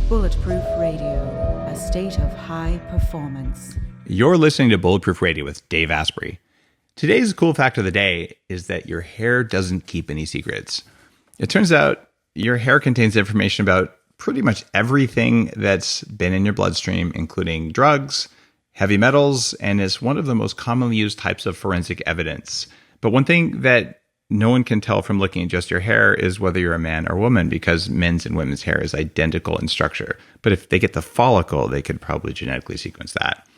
Bulletproof Radio, a state of high performance. You're listening to Bulletproof Radio with Dave Asprey. Today's cool fact of the day is that your hair doesn't keep any secrets. It turns out your hair contains information about pretty much everything that's been in your bloodstream, including drugs, heavy metals, and is one of the most commonly used types of forensic evidence. But one thing that no one can tell from looking at just your hair is whether you're a man or woman, because men's and women's hair is identical in structure. But if they get the follicle, they could probably genetically sequence that.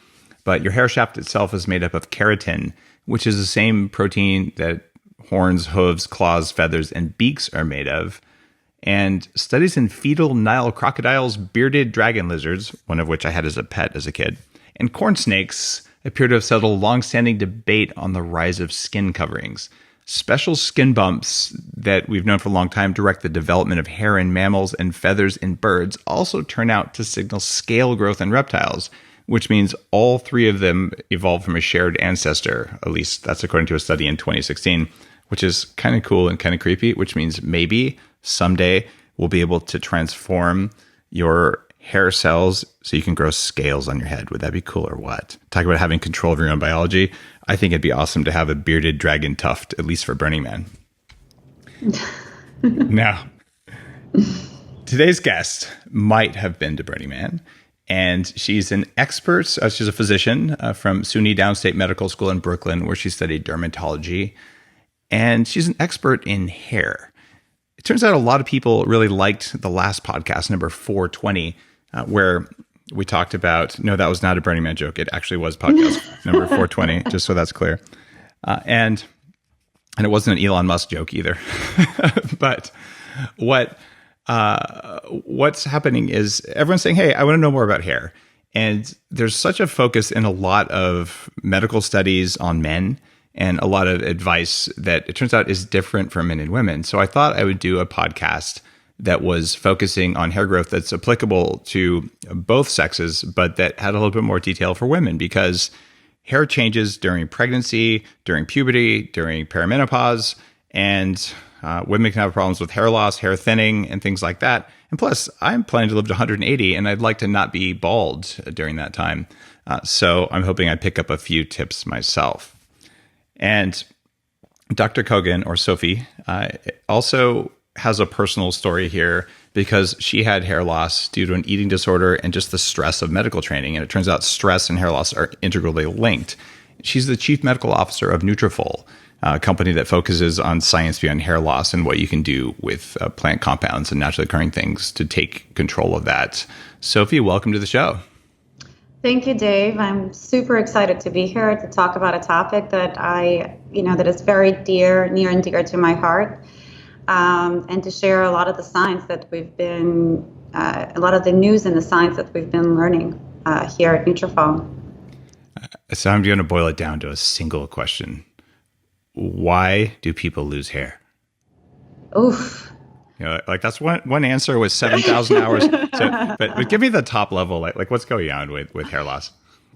But your hair shaft itself is made up of keratin, which is the same protein that horns, hooves, claws, feathers, and beaks are made of. And studies in fetal Nile crocodiles, bearded dragon lizards, one of which I had as a pet as a kid, and corn snakes appear to have settled a long-standing debate on the rise of skin coverings. Special skin bumps that we've known for a long time direct the development of hair in mammals and feathers in birds also turn out to signal scale growth in reptiles, which means all three of them evolved from a shared ancestor. At least that's according to a study in 2016, which is kind of cool and kind of creepy, which means maybe someday we'll be able to transform your hair cells so you can grow scales on your head. Would that be cool or what? Talk about having control of your own biology. I think it'd be awesome to have a bearded dragon tuft, at least for Burning Man. Now, today's guest might have been to Burning Man, and she's an expert. She's a physician from SUNY Downstate Medical School in Brooklyn, where she studied dermatology, and she's an expert in hair. It turns out a lot of people really liked the last podcast, number 420, where we talked about, no, that was not a Burning Man joke. It actually was podcast number 420, just so that's clear. And it wasn't an Elon Musk joke either. But what's happening is everyone's saying, hey, I want to know more about hair. And there's such a focus in a lot of medical studies on men and a lot of advice that it turns out is different for men and women. So I thought I would do a podcast that was focusing on hair growth that's applicable to both sexes, but that had a little bit more detail for women, because hair changes during pregnancy, during puberty, during perimenopause, and women can have problems with hair loss, hair thinning, and things like that. And plus, I'm planning to live to 180, and I'd like to not be bald during that time. So I'm hoping I pick up a few tips myself. And Dr. Kogan, or Sophie, also has a personal story here, because she had hair loss due to an eating disorder and just the stress of medical training. And it turns out stress and hair loss are integrally linked. She's the chief medical officer of Nutrafol, a company that focuses on science beyond hair loss and what you can do with plant compounds and naturally occurring things to take control of that. Sophie, welcome to the show. Thank you, Dave. I'm super excited to be here to talk about a topic that that is very near and dear to my heart. And to share a lot of the science that a lot of the news and the science that we've been learning here at Nutrafol. So I'm going to boil it down to a single question. Why do people lose hair? Oof. Like that's one answer with 7,000 hours. So, but give me the top level, like what's going on with hair loss?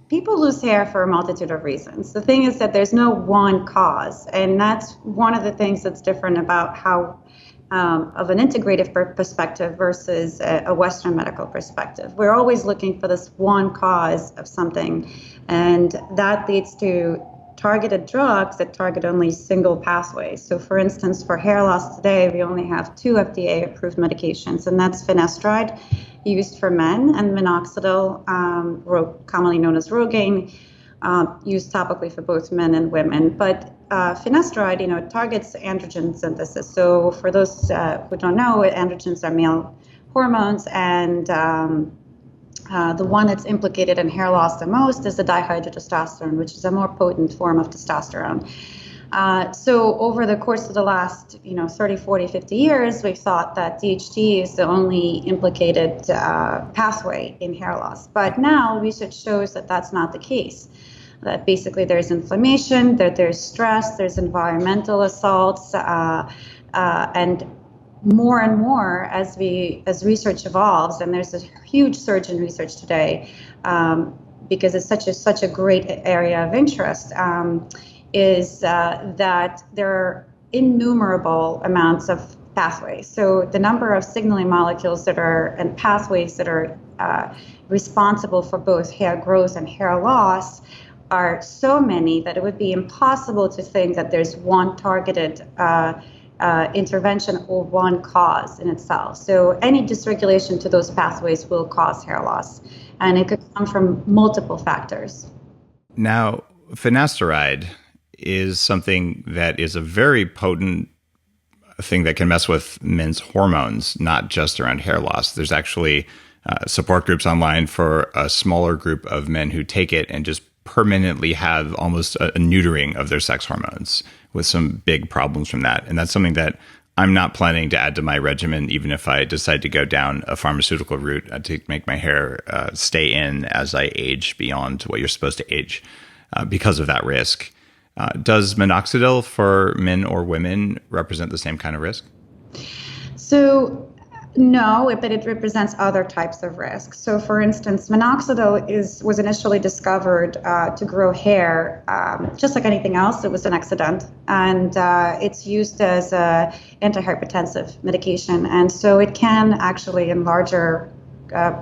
People lose hair for a multitude of reasons. The thing is that there's no one cause, and that's one of the things that's different about how of an integrative perspective versus a Western medical perspective. We're always looking for this one cause of something, and that leads to targeted drugs that target only single pathways. So for instance, for hair loss today, we only have 2 FDA-approved medications, and that's finasteride, used for men, and minoxidil, commonly known as Rogaine, used topically for both men and women. But finasteride, it targets androgen synthesis. So for those who don't know, androgens are male hormones, and the one that's implicated in hair loss the most is the dihydrotestosterone, which is a more potent form of testosterone. So over the course of the last, 30, 40, 50 years, we've thought that DHT is the only implicated pathway in hair loss. But now research shows that that's not the case. That basically there's inflammation, that there's stress, there's environmental assaults, and more as research evolves, and there's a huge surge in research today because it's such a great area of interest. Is that there innumerable amounts of pathways. So the number of signaling molecules that are and pathways that are responsible for both hair growth and hair loss are so many that it would be impossible to think that there's one targeted intervention or one cause in itself. So any dysregulation to those pathways will cause hair loss, and it could come from multiple factors. Now, finasteride is something that is a very potent thing that can mess with men's hormones, not just around hair loss. There's actually support groups online for a smaller group of men who take it and just permanently have almost a neutering of their sex hormones, with some big problems from that. And that's something that I'm not planning to add to my regimen, even if I decide to go down a pharmaceutical route to make my hair stay in as I age beyond what you're supposed to age because of that risk. Does minoxidil for men or women represent the same kind of risk? So no, but it represents other types of risks. So for instance, minoxidil was initially discovered to grow hair. Just like anything else, it was an accident. And it's used as an antihypertensive medication. And so it can actually, in larger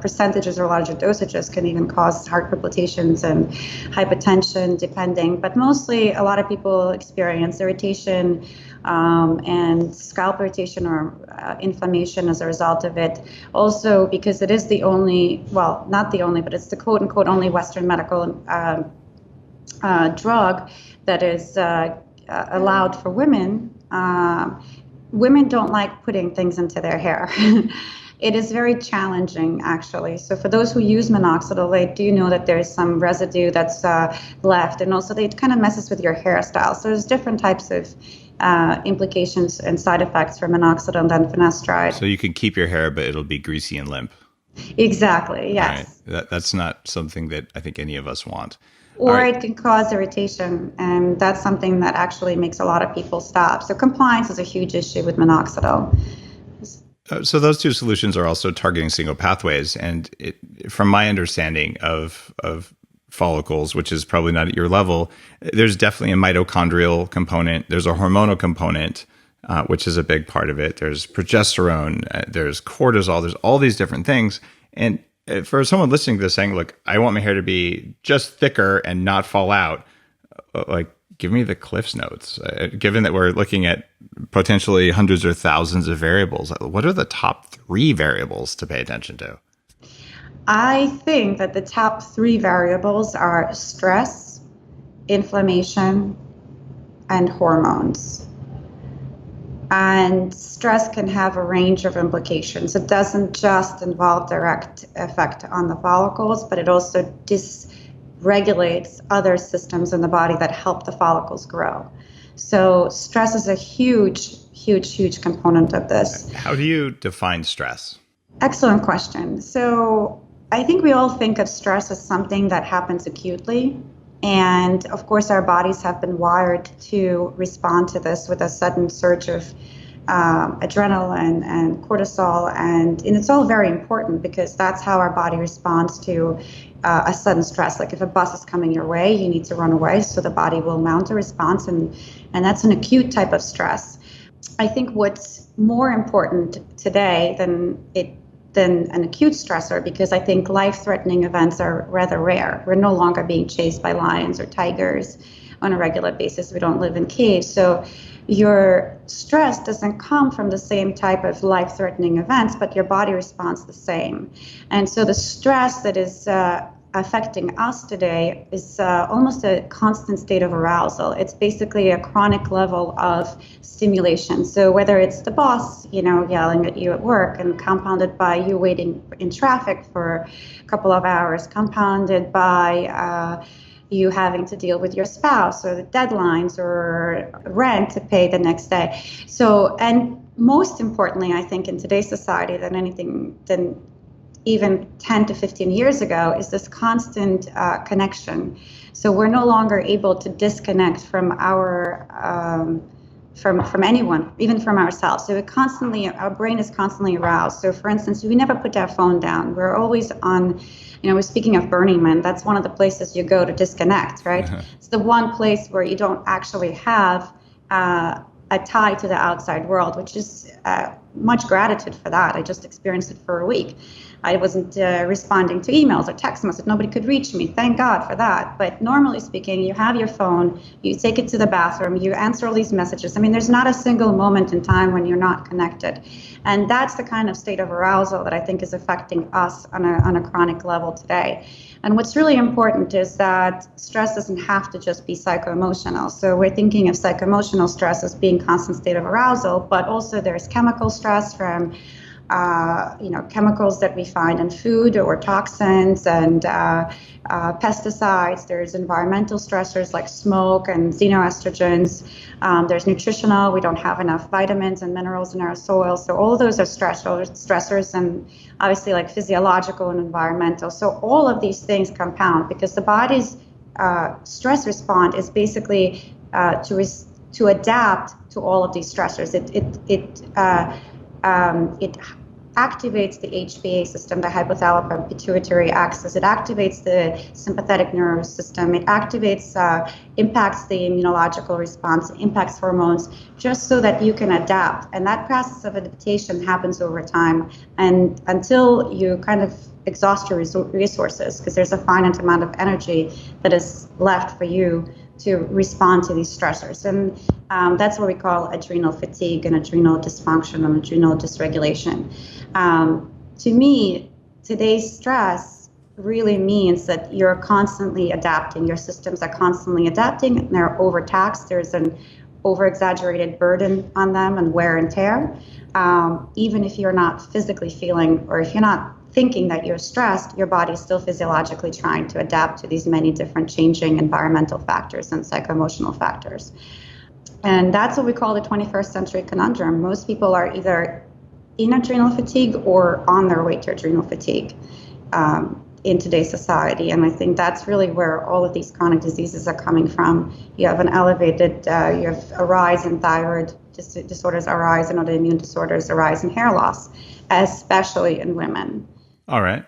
percentages or larger dosages, can even cause heart palpitations and hypertension, depending. But mostly, a lot of people experience irritation and scalp irritation or inflammation as a result of it. Also, because it is the only, well, not the only, but it's the quote unquote only Western medical drug that is allowed for women. Women don't like putting things into their hair. It is very challenging, actually. So for those who use minoxidil, they do know that there's some residue that's left, and also it kind of messes with your hairstyle. So there's different types of implications and side effects for minoxidil than finasteride. So you can keep your hair, but it'll be greasy and limp. Exactly, yes. Right. That's not something that I think any of us want. Or it can cause irritation, and that's something that actually makes a lot of people stop. So compliance is a huge issue with minoxidil. So those two solutions are also targeting single pathways. And from my understanding of follicles, which is probably not at your level, there's definitely a mitochondrial component. There's a hormonal component, which is a big part of it. There's progesterone, there's cortisol, there's all these different things. And for someone listening to this saying, look, I want my hair to be just thicker and not fall out, like, give me the Cliff's Notes. Given that we're looking at potentially hundreds or thousands of variables, what are the top 3 variables to pay attention to? I think that the top 3 variables are stress, inflammation, and hormones. And stress can have a range of implications. It doesn't just involve direct effect on the follicles, but it also dysregulates other systems in the body that help the follicles grow. So stress is a huge, huge, huge component of this. How do you define stress? Excellent question. So I think we all think of stress as something that happens acutely. And of course, our bodies have been wired to respond to this with a sudden surge of adrenaline and cortisol. And it's all very important because that's how our body responds to a sudden stress. Like if a bus is coming your way, you need to run away. So the body will mount a response. And that's an acute type of stress. I think what's more important today than an acute stressor, because I think life-threatening events are rather rare. We're no longer being chased by lions or tigers on a regular basis. We don't live in caves. So your stress doesn't come from the same type of life-threatening events, but your body responds the same. And so the stress that is affecting us today is almost a constant state of arousal. It's basically a chronic level of stimulation. So whether it's the boss, yelling at you at work, and compounded by you waiting in traffic for a couple of hours, compounded by you having to deal with your spouse or the deadlines or rent to pay the next day. So, and most importantly, I think in today's society than even 10 to 15 years ago, is this constant connection. So we're no longer able to disconnect from our from anyone, even from ourselves. So our brain is constantly aroused. So for instance, we never put our phone down. We're always on, we're speaking of Burning Man, that's one of the places you go to disconnect, right? Uh-huh. It's the one place where you don't actually have a a tie to the outside world, which is much gratitude for that. I just experienced it for a week. I wasn't responding to emails or text messages. Nobody could reach me. Thank God for that. But normally speaking, you have your phone, you take it to the bathroom, you answer all these messages. I mean, there's not a single moment in time when you're not connected. And that's the kind of state of arousal that I think is affecting us on a chronic level today. And what's really important is that stress doesn't have to just be psycho-emotional. So we're thinking of psycho-emotional stress as being constant state of arousal, but also there's chemical stress from chemicals that we find in food or toxins and pesticides. There's environmental stressors like smoke and xenoestrogens. There's nutritional. We don't have enough vitamins and minerals in our soil. So all of those are stressors, and obviously like physiological and environmental. So all of these things compound because the body's stress response is basically to adapt to all of these stressors. It activates the HPA system, the hypothalamic pituitary axis. It activates the sympathetic nervous system. It activates, impacts the immunological response, impacts hormones, just so that you can adapt. And that process of adaptation happens over time, and until you kind of exhaust your resources, because there's a finite amount of energy that is left for you to respond to these stressors. And that's what we call adrenal fatigue and adrenal dysfunction and adrenal dysregulation. To me, today's stress really means that you're constantly adapting. Your systems are constantly adapting, and they're overtaxed. There's an over-exaggerated burden on them and wear and tear. Even if you're not physically feeling, or if you're not thinking that you're stressed, your body's still physiologically trying to adapt to these many different changing environmental factors and psycho-emotional factors. And that's what we call the 21st century conundrum. Most people are either in adrenal fatigue or on their way to adrenal fatigue in today's society. And I think that's really where all of these chronic diseases are coming from. You have an elevated, you have a rise in thyroid disorders, a rise in autoimmune disorders, a rise in hair loss, especially in women. All right.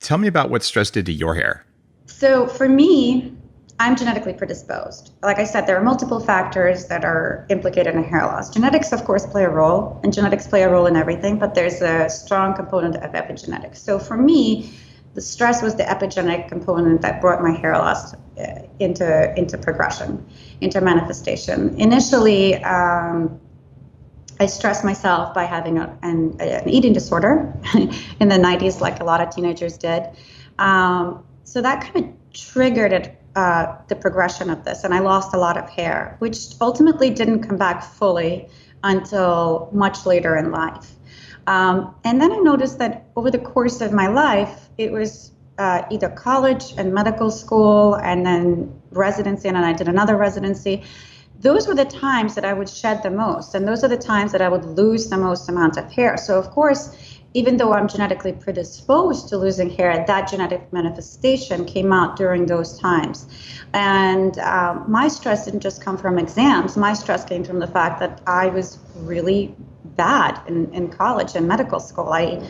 Tell me about what stress did to your hair. So for me, I'm genetically predisposed. Like I said, there are multiple factors that are implicated in hair loss. Genetics, of course, play a role, and genetics play a role in everything, but there's a strong component of epigenetics. So for me, the stress was the epigenetic component that brought my hair loss into progression, into manifestation. Initially, I stressed myself by having an eating disorder in the 90s, like a lot of teenagers did. So that kind of triggered the progression of this, and I lost a lot of hair, which ultimately didn't come back fully until much later in life. And then I noticed that over the course of my life, it was either college and medical school and then residency, and then I did another residency. Those were the times that I would shed the most, and those are the times that I would lose the most amount of hair. So of course, even though I'm genetically predisposed to losing hair, that genetic manifestation came out during those times. And my stress didn't just come from exams. My stress came from the fact that I was really bad in college and medical school. I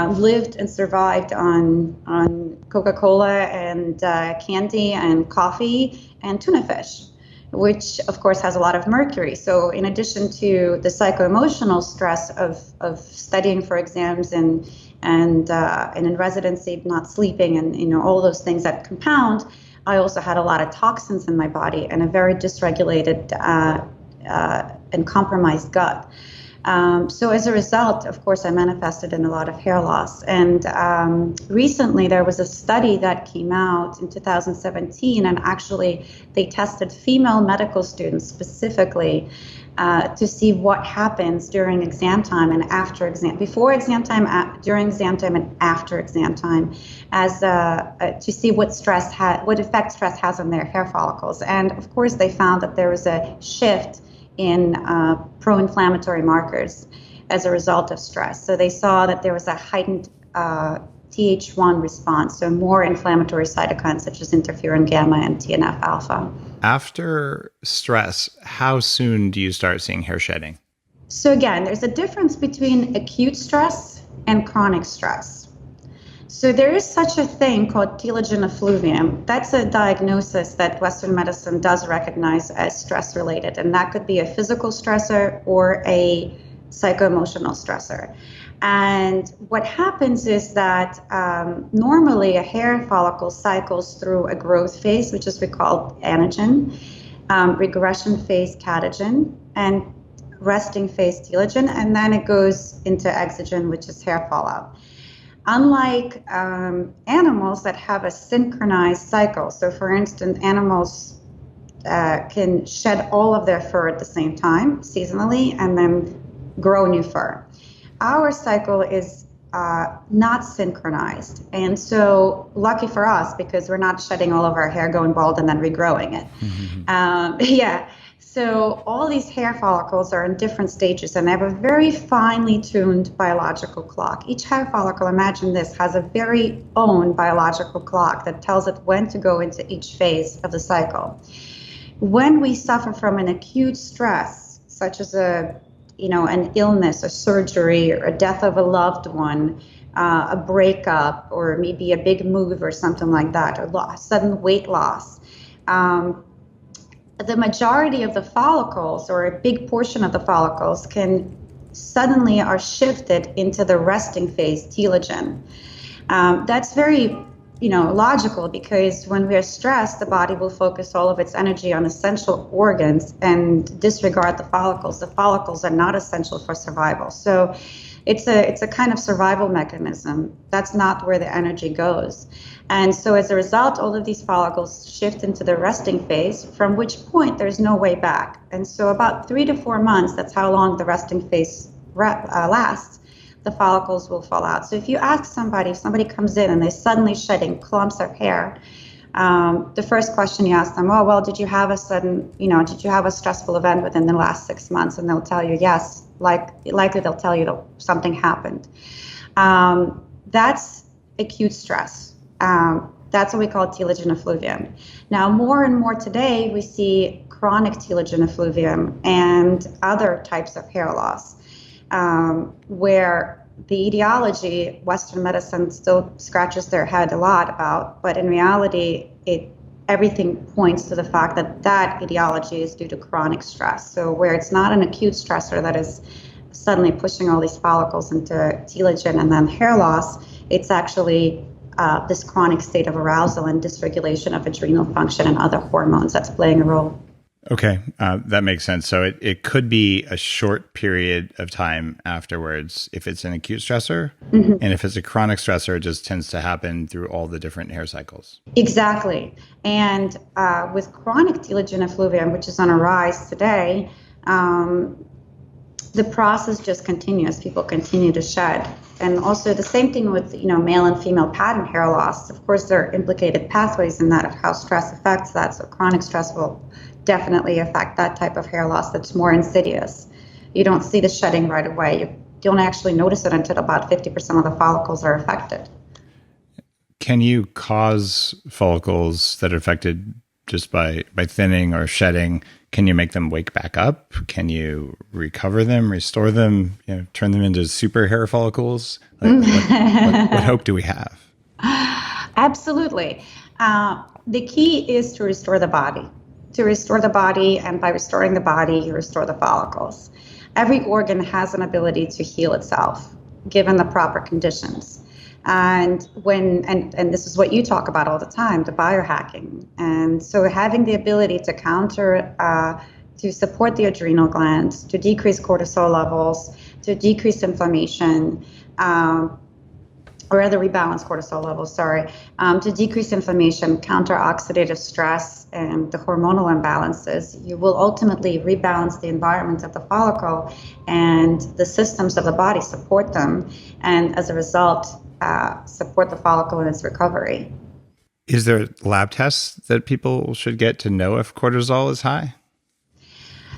lived and survived on Coca-Cola and candy and coffee and tuna fish, which of course has a lot of mercury. So in addition to the psycho-emotional stress of studying for exams and in residency not sleeping and all those things that compound, I also had a lot of toxins in my body and a very dysregulated and compromised gut. So as a result, of course, I manifested in a lot of hair loss. And recently there was a study that came out in 2017, and actually they tested female medical students specifically to see what happens during exam time and after exam, before exam time, during exam time, and after exam time, as to see what effect stress has on their hair follicles. And of course, they found that there was a shift in pro-inflammatory markers as a result of stress. So they saw that there was a heightened Th1 response, so more inflammatory cytokines such as interferon gamma and TNF alpha. After stress, how soon do you start seeing hair shedding? So again, there's a difference between acute stress and chronic stress. So there is such a thing called telogen effluvium. That's a diagnosis that Western medicine does recognize as stress related, and that could be a physical stressor or a psycho-emotional stressor. And what happens is that normally a hair follicle cycles through a growth phase, which is we call anagen, regression phase catagen, and resting phase telogen, and then it goes into exogen, which is hair fallout. Unlike animals that have a synchronized cycle, so for instance, animals can shed all of their fur at the same time seasonally and then grow new fur. Our cycle is not synchronized, and so lucky for us because we're not shedding all of our hair, going bald, and then regrowing it. Yeah. So all these hair follicles are in different stages, and they have a very finely tuned biological clock. Each hair follicle, imagine this, has a very own biological clock that tells it when to go into each phase of the cycle. When we suffer from an acute stress, such as an illness, a surgery, or a death of a loved one, a breakup, or maybe a big move or something like that, or sudden weight loss, the majority of the follicles, or a big portion of the follicles, can suddenly are shifted into the resting phase, telogen. That's very, logical, because when we are stressed, the body will focus all of its energy on essential organs and disregard the follicles. The follicles are not essential for survival. So it's a kind of survival mechanism. That's not where the energy goes. And so as a result, all of these follicles shift into the resting phase, from which point there's no way back. And so about 3 to 4 months, that's how long the resting phase lasts, the follicles will fall out. So if you ask somebody, if somebody comes in and they're suddenly shedding clumps of hair, the first question you ask them, oh, well, did you have a stressful event within the last 6 months? And they'll tell you, yes, likely they'll tell you that something happened. That's acute stress. That's what we call telogen effluvium. Now, more and more today, we see chronic telogen effluvium and other types of hair loss, where the etiology, Western medicine still scratches their head a lot about, but in reality, everything points to the fact that etiology is due to chronic stress. So where it's not an acute stressor that is suddenly pushing all these follicles into telogen and then hair loss, it's actually this chronic state of arousal and dysregulation of adrenal function and other hormones that's playing a role. Okay, that makes sense. So it could be a short period of time afterwards if it's an acute stressor, and if it's a chronic stressor, it just tends to happen through all the different hair cycles. Exactly. And with chronic telogen effluvium, which is on a rise today, the process just continues. People continue to shed. And also the same thing with, male and female pattern hair loss. Of course, there are implicated pathways in that of how stress affects that. So chronic stress will definitely affect that type of hair loss that's more insidious. You don't see the shedding right away. You don't actually notice it until about 50% of the follicles are affected. Can you cause follicles that are affected just by thinning or shedding? Can you make them wake back up? Can you recover them, restore them, turn them into super hair follicles? What hope do we have? Absolutely. The key is to restore the body. And by restoring the body, you restore the follicles. Every organ has an ability to heal itself, given the proper conditions. And this is what you talk about all the time, the biohacking. And so having the ability to to support the adrenal glands, to decrease cortisol levels, to decrease inflammation, or rather rebalance cortisol levels, to decrease inflammation, counter oxidative stress, and the hormonal imbalances, you will ultimately rebalance the environment of the follicle, and the systems of the body support them, and as a result, support the follicle in its recovery. Is there lab tests that people should get to know if cortisol is high?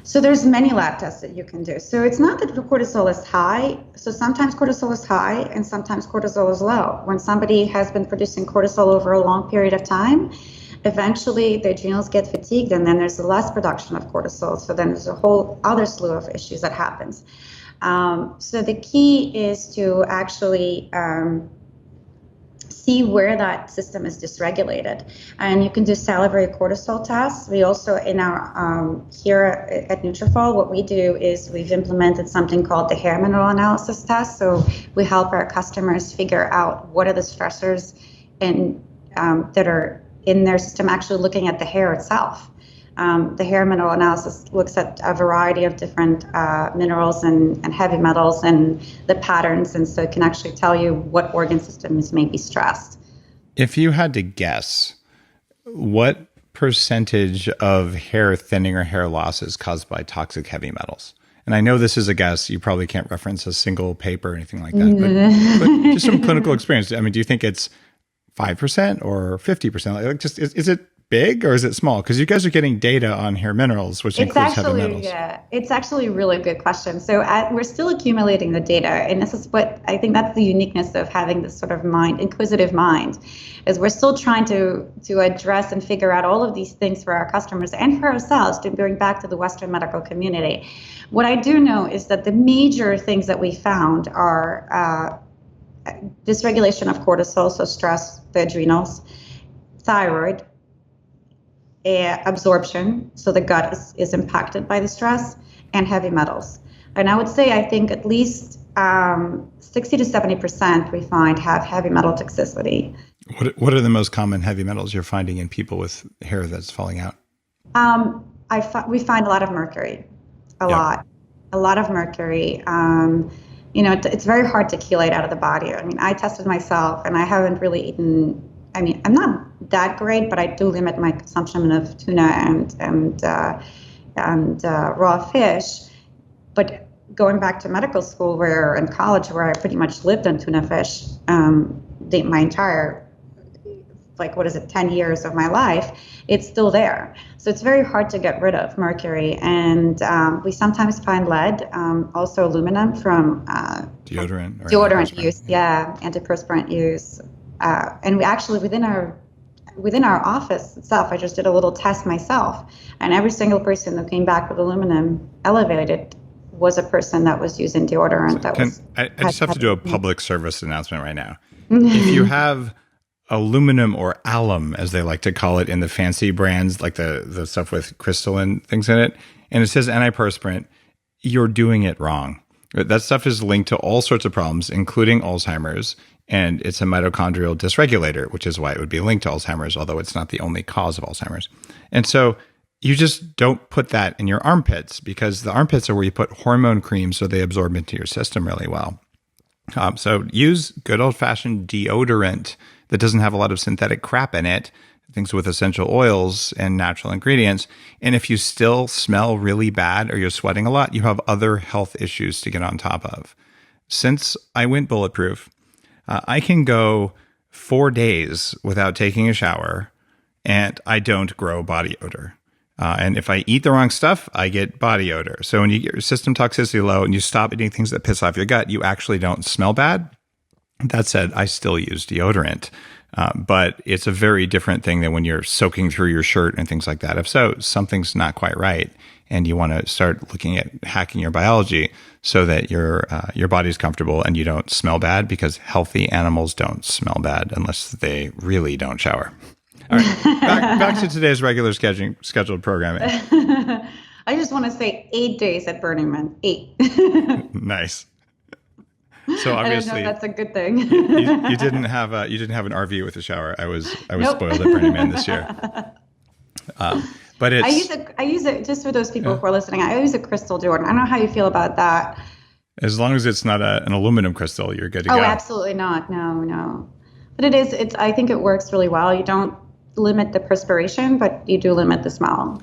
So there's many lab tests that you can do. So it's not that the cortisol is high. So sometimes cortisol is high and sometimes cortisol is low. When somebody has been producing cortisol over a long period of time, eventually the adrenals get fatigued and then there's less production of cortisol. So then there's a whole other slew of issues that happens. So the key is to actually see where that system is dysregulated. And you can do salivary cortisol tests. We also, in our here at Nutrafol, what we do is we've implemented something called the hair mineral analysis test. So we help our customers figure out what are the stressors that are in their system, actually looking at the hair itself. The hair mineral analysis looks at a variety of different minerals and heavy metals and the patterns, and so it can actually tell you what organ systems may be stressed. If you had to guess, what percentage of hair thinning or hair loss is caused by toxic heavy metals? And I know this is a guess. You probably can't reference a single paper or anything like that, but just from clinical experience, I mean, do you think it's 5% or 50%? Like, just is it big or is it small? Because you guys are getting data on hair minerals, which includes heavy metals. Yeah, it's actually a really good question. So we're still accumulating the data, and this is what I think that's the uniqueness of having this sort of inquisitive mind, is we're still trying to address and figure out all of these things for our customers and for ourselves, to bring back to the Western medical community. What I do know is that the major things that we found are dysregulation of cortisol, so stress, the adrenals, thyroid, absorption, so the gut is impacted by the stress, and heavy metals. And I would say, I think at least 60 to 70% we find have heavy metal toxicity. What are the most common heavy metals you're finding in people with hair that's falling out? We find a lot of mercury, a lot of mercury. It's very hard to chelate out of the body. I mean, I tested myself, and I haven't really eaten. I mean, I'm not that great, but I do limit my consumption of tuna and raw fish. But going back to medical school, in college, where I pretty much lived on tuna fish my entire, 10 years of my life, it's still there. So it's very hard to get rid of mercury. And we sometimes find lead, also aluminum from deodorant use, antiperspirant use. And we actually, within our office itself, I just did a little test myself, and every single person that came back with aluminum elevated was a person that was using deodorant. I just have to do a public service announcement right now. If you have aluminum, or alum, as they like to call it in the fancy brands, like the stuff with crystalline things in it, and it says antiperspirant, you're doing it wrong. That stuff is linked to all sorts of problems, including Alzheimer's. And it's a mitochondrial dysregulator, which is why it would be linked to Alzheimer's, although it's not the only cause of Alzheimer's. And so you just don't put that in your armpits, because the armpits are where you put hormone creams so they absorb into your system really well. So use good old-fashioned deodorant that doesn't have a lot of synthetic crap in it, things with essential oils and natural ingredients. And if you still smell really bad or you're sweating a lot, you have other health issues to get on top of. Since I went Bulletproof, I can go 4 days without taking a shower, and I don't grow body odor. And if I eat the wrong stuff, I get body odor. So when you get your system toxicity low and you stop eating things that piss off your gut, you actually don't smell bad. That said, I still use deodorant, but it's a very different thing than when you're soaking through your shirt and things like that. If so, something's not quite right, and you want to start looking at hacking your biology so that your body's comfortable and you don't smell bad, because healthy animals don't smell bad unless they really don't shower. All right, back to today's regular scheduled programming. I just want to say 8 days at Burning Man. 8. Nice. So obviously, I don't know if that's a good thing. you didn't have an RV with a shower. I was spoiled at Burning Man this year. But I use it just for those people who are listening. I use a crystal deodorant. I don't know how you feel about that. As long as it's not an aluminum crystal, you're good to go. Oh, absolutely not. No. But I think it works really well. You don't limit the perspiration, but you do limit the smell.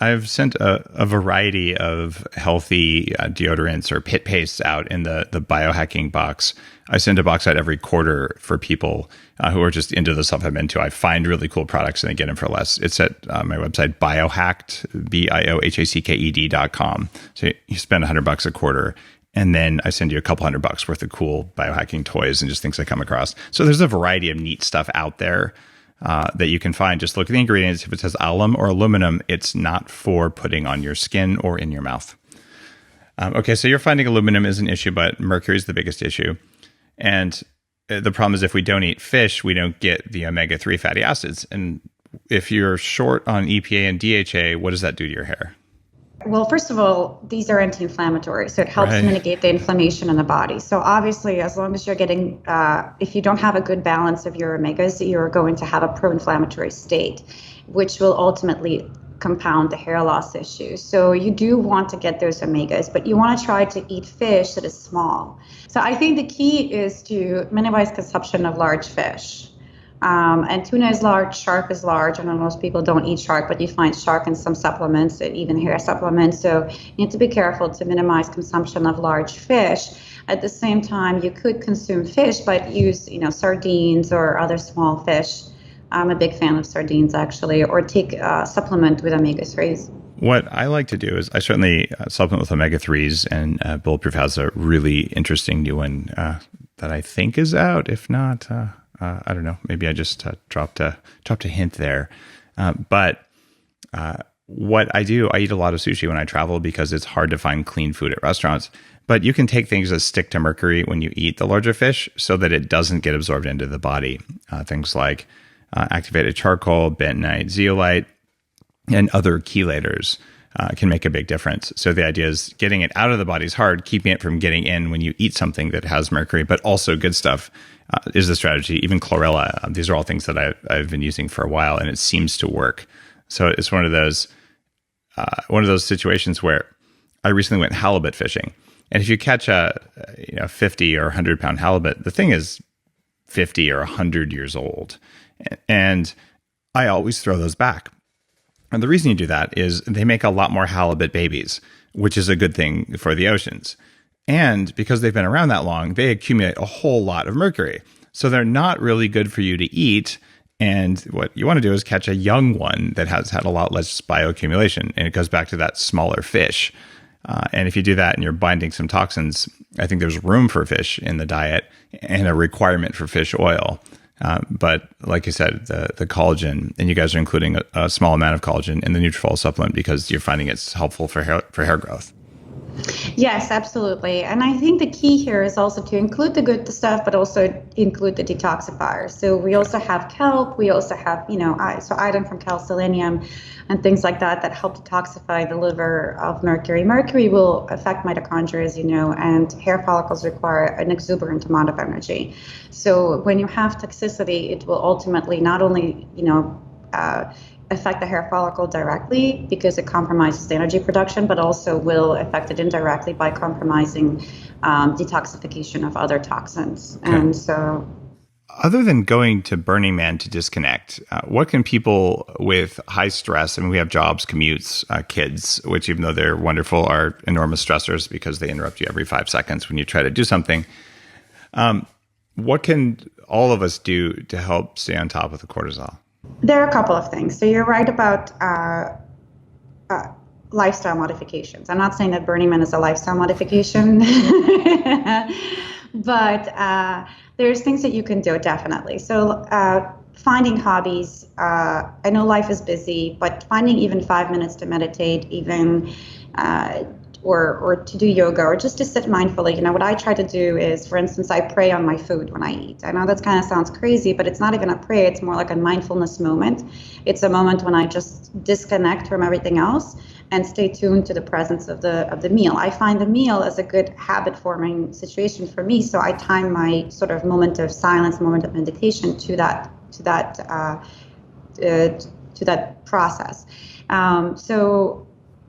I've sent a variety of healthy deodorants or pit pastes out in the biohacking box. I send a box out every quarter for people who are just into the stuff I'm into. I find really cool products and I get them for less. It's at my website, biohacked, BIOHACKED.com. So you spend $100 a quarter, and then I send you a couple $100 worth of cool biohacking toys and just things I come across. So there's a variety of neat stuff out there that you can find. Just look at the ingredients. If it says alum or aluminum, it's not for putting on your skin or in your mouth. Okay, so you're finding aluminum is an issue, but mercury is the biggest issue. And the problem is if we don't eat fish, we don't get the omega-3 fatty acids. And if you're short on EPA and DHA, what does that do to your hair? Well, first of all, these are anti-inflammatory, so it helps Right. mitigate the inflammation in the body. So obviously, as long as you're getting, if you don't have a good balance of your omegas, you're going to have a pro-inflammatory state, which will ultimately compound the hair loss issue. So you do want to get those omegas, but you want to try to eat fish that is small. So I think the key is to minimize consumption of large fish. And tuna is large, shark is large. I know most people don't eat shark, but you find shark in some supplements, even hair supplements. So you need to be careful to minimize consumption of large fish. At the same time, you could consume fish, but use, sardines or other small fish. I'm a big fan of sardines, actually, or take a supplement with omega-3s. What I like to do is I certainly supplement with omega-3s, and Bulletproof has a really interesting new one that I think is out. If not, I don't know. Maybe I just dropped a hint there. But what I do, I eat a lot of sushi when I travel because it's hard to find clean food at restaurants. But you can take things that stick to mercury when you eat the larger fish so that it doesn't get absorbed into the body. Things like activated charcoal, bentonite, zeolite, and other chelators can make a big difference. So the idea is getting it out of the body is hard. Keeping it from getting in when you eat something that has mercury, but also good stuff, is the strategy. Even chlorella. These are all things that I've been using for a while, and it seems to work. So it's one of those situations where I recently went halibut fishing, and if you catch a 50 or 100 pound halibut, the thing is 50 or 100 years old, and I always throw those back. And the reason you do that is they make a lot more halibut babies, which is a good thing for the oceans. And because they've been around that long, they accumulate a whole lot of mercury. So they're not really good for you to eat. And what you want to do is catch a young one that has had a lot less bioaccumulation. And it goes back to that smaller fish. And if you do that and you're binding some toxins, I think there's room for fish in the diet and a requirement for fish oil. But like you said, the collagen, and you guys are including a small amount of collagen in the Nutrafol supplement because you're finding it's helpful for hair growth. Yes, absolutely. And I think the key here is also to include the good stuff, but also include the detoxifiers. So we also have kelp. We also have, iodine from kelp, selenium, and things like that help detoxify the liver of mercury. Mercury will affect mitochondria, as you know, and hair follicles require an exuberant amount of energy. So when you have toxicity, it will ultimately not only, affect the hair follicle directly because it compromises the energy production, but also will affect it indirectly by compromising detoxification of other toxins. Okay. And so, other than going to Burning Man to disconnect, what can people with high stress, we have jobs, commutes, kids, which even though they're wonderful, are enormous stressors because they interrupt you every 5 seconds when you try to do something. What can all of us do to help stay on top of the cortisol? There are a couple of things. So you're right about lifestyle modifications. I'm not saying that Burning Man is a lifestyle modification, but there's things that you can do, definitely. So finding hobbies. I know life is busy, but finding even 5 minutes to meditate, even or to do yoga, or just to sit mindfully. What I try to do is, for instance, I pray on my food when I eat. I know that kind of sounds crazy, but it's not even a prayer. It's more like a mindfulness moment. It's a moment when I just disconnect from everything else and stay tuned to the presence of the meal. I find the meal as a good habit-forming situation for me, so I time my sort of moment of silence, moment of meditation to that process. So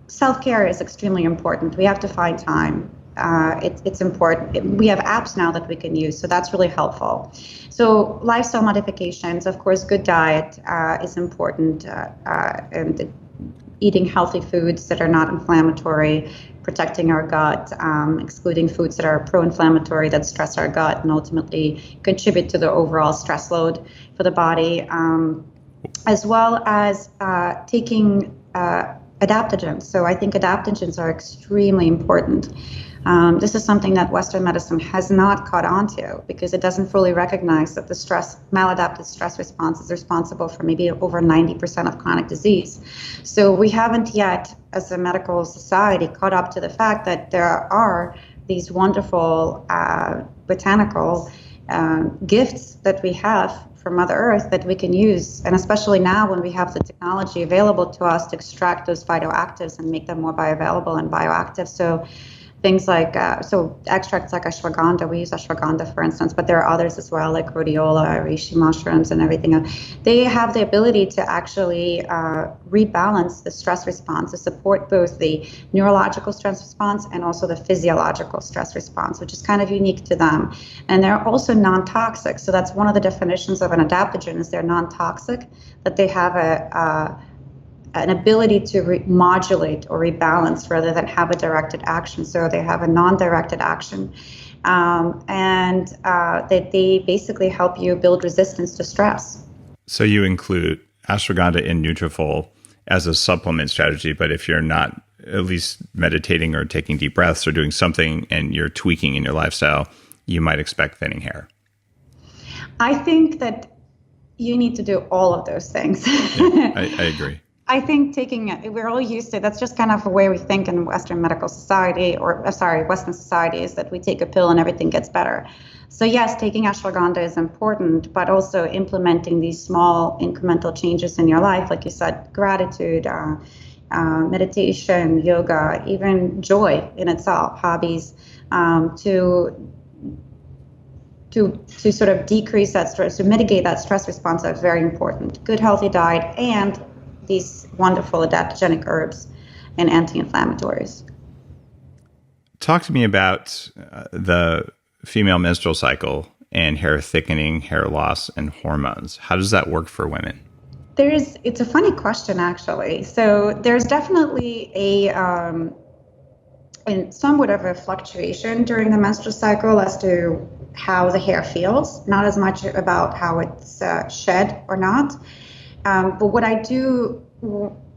self-care is extremely important. We have to find time. It's important. We have apps now that we can use, so that's really helpful. So lifestyle modifications, of course, good diet is important, and eating healthy foods that are not inflammatory, protecting our gut, excluding foods that are pro-inflammatory that stress our gut and ultimately contribute to the overall stress load for the body, as well as taking adaptogens. So I think adaptogens are extremely important. This is something that Western medicine has not caught on to because it doesn't fully recognize that the maladaptive stress response is responsible for maybe over 90% of chronic disease. So we haven't yet, as a medical society, caught up to the fact that there are these wonderful botanical gifts that we have from Mother Earth that we can use, and especially now when we have the technology available to us to extract those phytoactives and make them more bioavailable and bioactive. So things like, extracts like ashwagandha, we use ashwagandha, for instance, but there are others as well, like rhodiola, reishi mushrooms, and everything else. They have the ability to actually rebalance the stress response to support both the neurological stress response and also the physiological stress response, which is kind of unique to them. And they're also non-toxic. So that's one of the definitions of an adaptogen, is they're non-toxic, that they have an ability to modulate or rebalance rather than have a directed action. So they have a non-directed action, and that they basically help you build resistance to stress. So you include ashwagandha in Nutrafol as a supplement strategy, but if you're not at least meditating or taking deep breaths or doing something and you're tweaking in your lifestyle, you might expect thinning hair. I think that you need to do all of those things. Yeah, I agree. I think we're all used to, that's just kind of the way we think in Western medical society, Western society, is that we take a pill and everything gets better. So yes, taking ashwagandha is important, but also implementing these small incremental changes in your life, like you said, gratitude, meditation, yoga, even joy in itself, hobbies, to sort of decrease that stress, to mitigate that stress response, that's very important. Good, healthy diet and these wonderful adaptogenic herbs and anti-inflammatories. Talk to me about the female menstrual cycle and hair thickening, hair loss, and hormones. How does that work for women? It's a funny question, actually. So there's definitely somewhat of a fluctuation during the menstrual cycle as to how the hair feels, not as much about how it's shed or not. But what I do,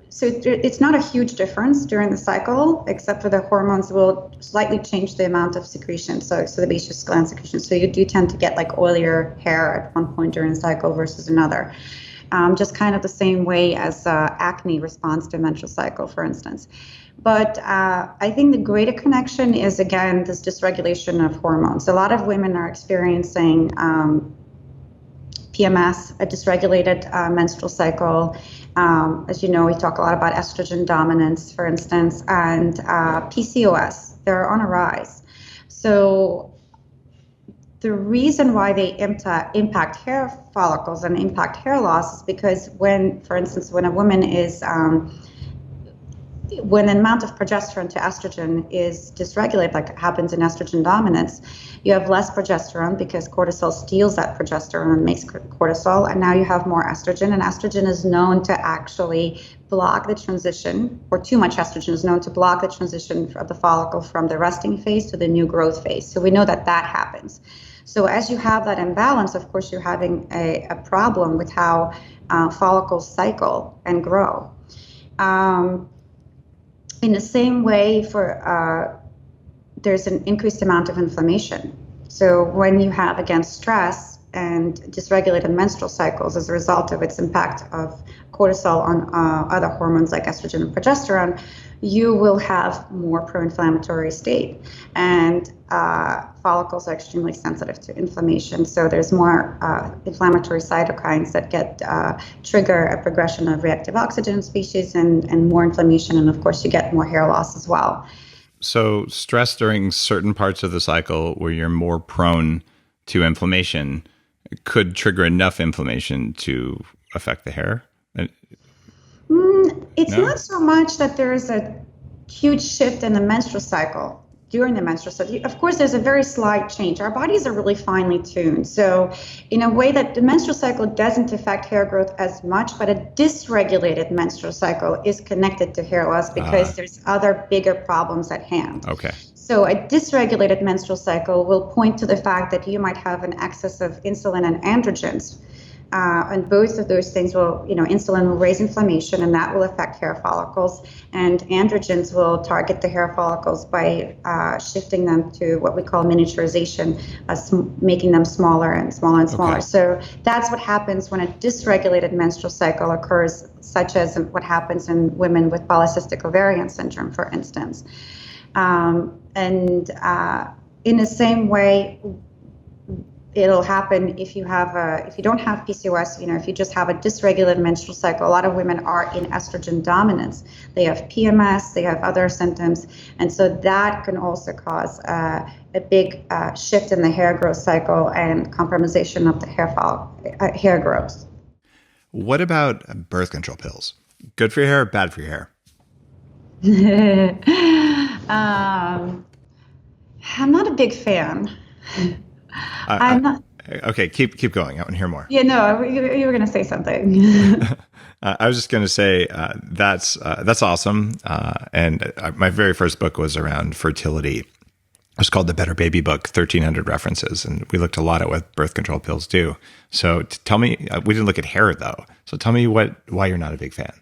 so it's not a huge difference during the cycle, except for the hormones will slightly change the amount of secretion, so the sebaceous gland secretion. So you do tend to get like oilier hair at one point during the cycle versus another. Just kind of the same way as acne responds to a menstrual cycle, for instance. But I think the greater connection is, again, this dysregulation of hormones. A lot of women are experiencing PMS, a dysregulated menstrual cycle. As you know, we talk a lot about estrogen dominance, for instance, and PCOS. They're on a rise. So the reason why they impact hair follicles and impact hair loss is because for instance, when a woman is when the amount of progesterone to estrogen is dysregulated, like it happens in estrogen dominance, you have less progesterone because cortisol steals that progesterone and makes cortisol, and now you have more estrogen, and estrogen is known to actually block the transition, or too much estrogen is known to block the transition of the follicle from the resting phase to the new growth phase. So we know that happens. So as you have that imbalance, of course, you're having a problem with how follicles cycle and grow. In the same way, there's an increased amount of inflammation. So when you have, again, stress and dysregulated menstrual cycles as a result of its impact of cortisol on other hormones like estrogen and progesterone, you will have more pro-inflammatory state. And follicles are extremely sensitive to inflammation. So there's more inflammatory cytokines that trigger a progression of reactive oxygen species and more inflammation. And of course, you get more hair loss as well. So stress during certain parts of the cycle where you're more prone to inflammation could trigger enough inflammation to affect the hair? It's not so much that there is a huge shift in the menstrual cycle during the menstrual cycle. Of course, there's a very slight change. Our bodies are really finely tuned. So in a way that the menstrual cycle doesn't affect hair growth as much, but a dysregulated menstrual cycle is connected to hair loss because there's other bigger problems at hand. Okay. So a dysregulated menstrual cycle will point to the fact that you might have an excess of insulin and androgens. And both of those things insulin will raise inflammation, and that will affect hair follicles. And androgens will target the hair follicles by shifting them to what we call miniaturization, making them smaller and smaller and smaller. Okay. So that's what happens when a dysregulated menstrual cycle occurs, such as what happens in women with polycystic ovarian syndrome, for instance. In the same way, it'll happen if you don't have PCOS, if you just have a dysregulated menstrual cycle. A lot of women are in estrogen dominance. They have PMS, they have other symptoms. And so that can also cause a big shift in the hair growth cycle and compromisation of the hair growth. What about birth control pills? Good for your hair, bad for your hair? I'm not a big fan. I'm not. Okay, keep going. I want to hear more. Yeah, no, you were going to say something. I was just going to say that's awesome. And my very first book was around fertility. It was called The Better Baby Book, 1,300 references. And we looked a lot at what birth control pills do. So tell me, we didn't look at hair though. So tell me why you're not a big fan.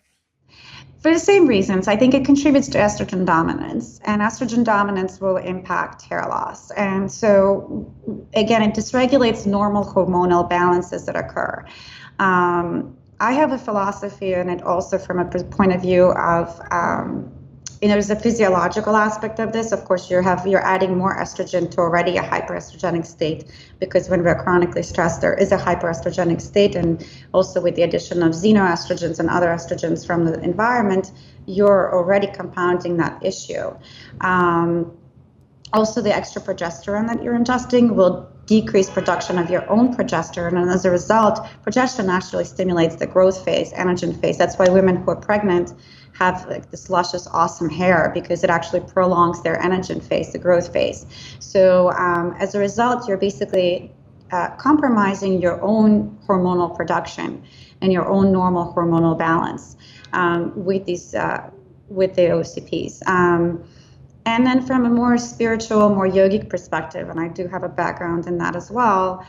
For the same reasons, I think it contributes to estrogen dominance, and estrogen dominance will impact hair loss. And so, again, it dysregulates normal hormonal balances that occur. I have a philosophy, and it also from a point of view of, there's a physiological aspect of this. Of course, you're adding more estrogen to already a hyperestrogenic state, because when we're chronically stressed, there is a hyperestrogenic state, and also with the addition of xenoestrogens and other estrogens from the environment, you're already compounding that issue. Also, the extra progesterone that you're ingesting will decrease production of your own progesterone, and as a result, progesterone actually stimulates the growth phase, anagen phase. That's why women who are pregnant have like this luscious, awesome hair, because it actually prolongs their anagen phase, the growth phase. So as a result, you're basically compromising your own hormonal production and your own normal hormonal balance with the OCPs. And then from a more spiritual, more yogic perspective, and I do have a background in that as well,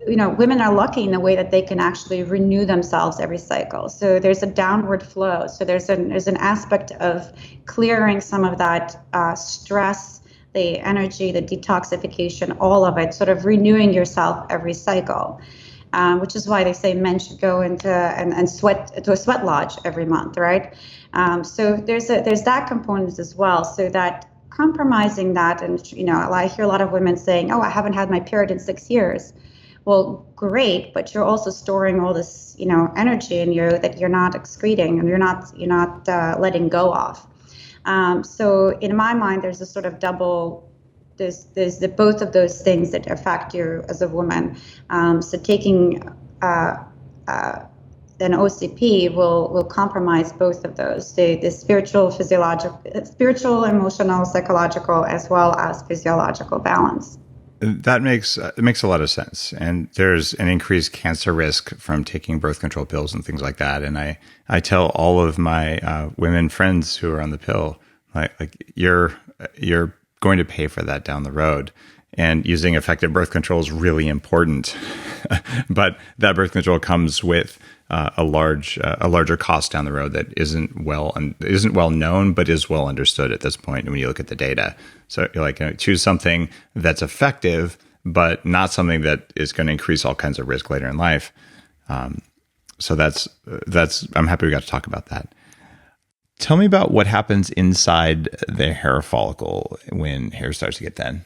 women are lucky in the way that they can actually renew themselves every cycle. So there's a downward flow. So there's an aspect of clearing some of that stress, the energy, the detoxification, all of it, sort of renewing yourself every cycle, which is why they say men should go into and sweat to a sweat lodge every month, right? So there's that component as well. So that compromising that, and I hear a lot of women saying, "Oh, I haven't had my period in 6 years." Well, great, but you're also storing all this, energy in you that you're not excreting and you're not letting go of. So in my mind, there's a sort of double. There's the both of those things that affect you as a woman. So taking an OCP will compromise both of those: the spiritual, emotional, psychological, as well as physiological balance. That makes a lot of sense. And there's an increased cancer risk from taking birth control pills and things like that. And I tell all of my women friends who are on the pill, like you're going to pay for that down the road. And using effective birth control is really important. But that birth control comes with a larger cost down the road that isn't well known, but is well understood at this point when you look at the data. So you're like, choose something that's effective, but not something that is going to increase all kinds of risk later in life. So that's I'm happy we got to talk about that. Tell me about what happens inside the hair follicle when hair starts to get thin.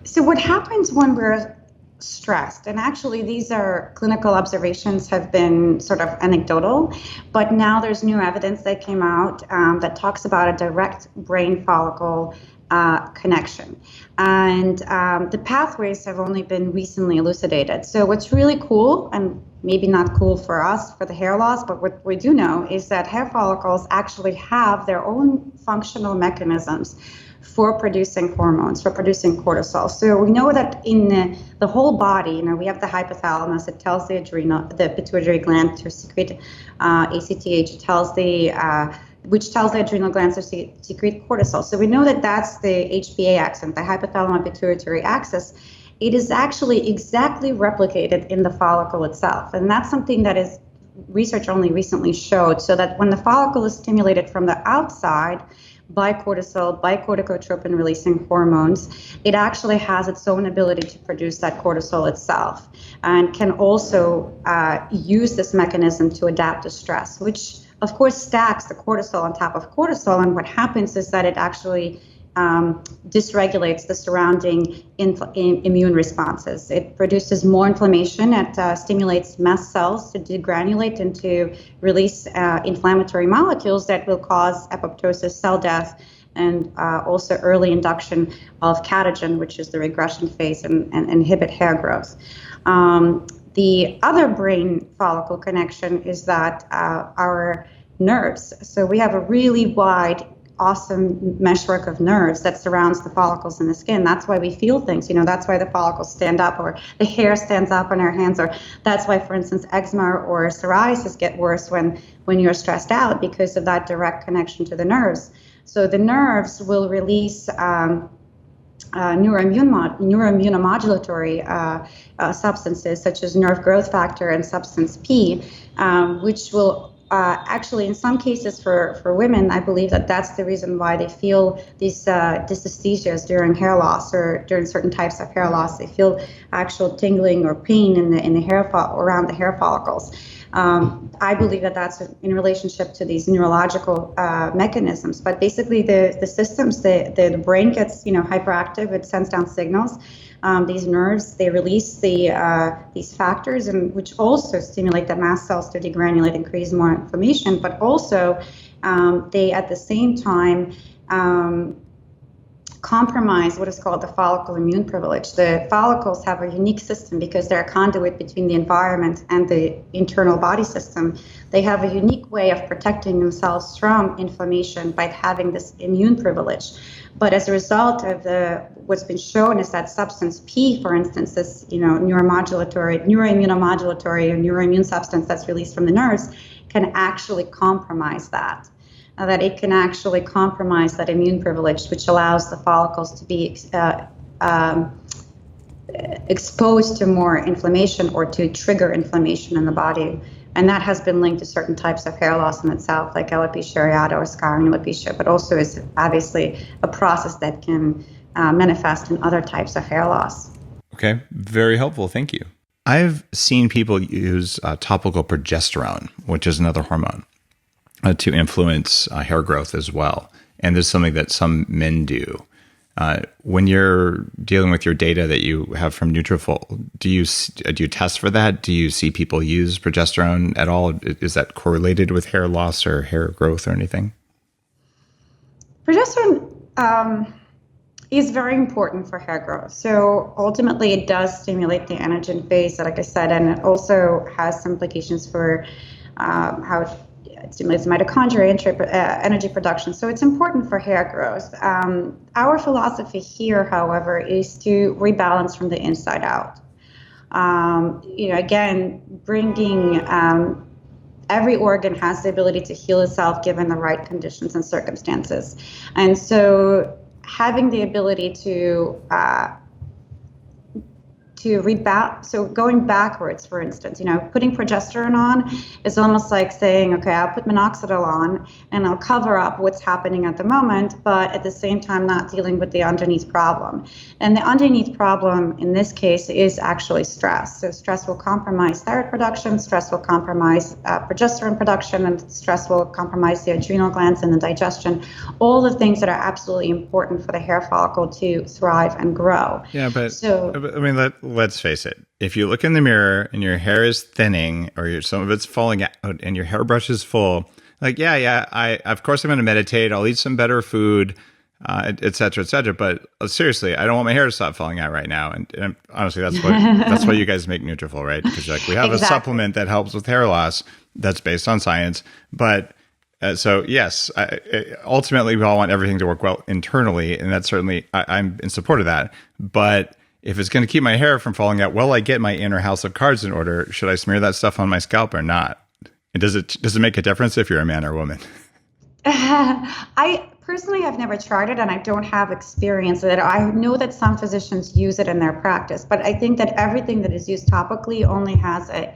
So what happens when we're stressed, and actually these are clinical observations, have been sort of anecdotal, but now there's new evidence that came out that talks about a direct brain follicle connection. And the pathways have only been recently elucidated. So what's really cool, and maybe not cool for us for the hair loss, but what we do know is that hair follicles actually have their own functional mechanisms for producing hormones, for producing cortisol. So we know that in the whole body, we have the hypothalamus. It tells the pituitary gland to secrete ACTH. It tells which tells the adrenal glands to secrete cortisol. So we know that that's the HPA axis, the hypothalamo-pituitary axis. It is actually exactly replicated in the follicle itself, and that's something that is research only recently showed. So that when the follicle is stimulated from the outside by cortisol, by corticotropin-releasing hormones, it actually has its own ability to produce that cortisol itself, and can also use this mechanism to adapt to stress, which of course stacks the cortisol on top of cortisol. And what happens is that it actually dysregulates the surrounding immune responses. It produces more inflammation. It stimulates mast cells to degranulate and to release inflammatory molecules that will cause apoptosis, cell death, and also early induction of catagen, which is the regression phase, and inhibit hair growth. The other brain follicle connection is that our nerves. So we have a really wide, awesome meshwork of nerves that surrounds the follicles in the skin. That's why we feel things. That's why the follicles stand up, or the hair stands up on our hands, or that's why, for instance, eczema or psoriasis get worse when you're stressed out, because of that direct connection to the nerves. So the nerves will release neuroimmunomodulatory substances such as nerve growth factor and substance P, which will actually, in some cases for women, I believe that's the reason why they feel these dysesthesias during hair loss or during certain types of hair loss. They feel actual tingling or pain in the hair around the hair follicles. I believe that's in relationship to these neurological mechanisms. But basically, the systems, the brain gets hyperactive. It sends down signals. These nerves, they release these factors, and which also stimulate the mast cells to degranulate and create more inflammation. But also, they at the same time compromise what is called the follicle immune privilege. The follicles have a unique system because they're a conduit between the environment and the internal body system. They have a unique way of protecting themselves from inflammation by having this immune privilege. But as a result of what's been shown is that substance P, for instance, this neuroimmunomodulatory or neuroimmune substance that's released from the nerves, can actually compromise that. That it can actually compromise that immune privilege, which allows the follicles to be exposed to more inflammation or to trigger inflammation in the body. And that has been linked to certain types of hair loss in itself, like alopecia areata or scarring alopecia, but also is obviously a process that can manifest in other types of hair loss. Okay, very helpful. Thank you. I've seen people use topical progesterone, which is another hormone, to influence hair growth as well. And there's something that some men do. When you're dealing with your data that you have from Nutrafol, do you test for that? Do you see people use progesterone at all? Is that correlated with hair loss or hair growth or anything? Progesterone is very important for hair growth. So ultimately, it does stimulate the anagen phase, like I said, and it also has some implications for how it stimulates mitochondria, energy production. So it's important for hair growth. Our philosophy here, however, is to rebalance from the inside out. Again, bringing every organ has the ability to heal itself given the right conditions and circumstances. And so having the ability to rebound, so going backwards, for instance, putting progesterone on is almost like saying, okay, I'll put minoxidil on and I'll cover up what's happening at the moment, but at the same time not dealing with the underneath problem. And the underneath problem in this case is actually stress. So stress will compromise thyroid production, stress will compromise progesterone production, and stress will compromise the adrenal glands and the digestion, all the things that are absolutely important for the hair follicle to thrive and grow. Yeah, but I mean, let's face it. If you look in the mirror and your hair is thinning or some of it's falling out and your hairbrush is full, like, of course I'm going to meditate. I'll eat some better food, et cetera, et cetera. But seriously, I don't want my hair to stop falling out right now. And honestly, that's why you guys make Nutrafol, right? Because we have a supplement that helps with hair loss that's based on science. But so yes, ultimately we all want everything to work well internally. And that's certainly, I'm in support of that. But if it's going to keep my hair from falling out, I get my inner house of cards in order. Should I smear that stuff on my scalp or not? And does it make a difference if you're a man or a woman? I personally have never tried it, and I don't have experience with it. I know that some physicians use it in their practice, but I think that everything that is used topically only has a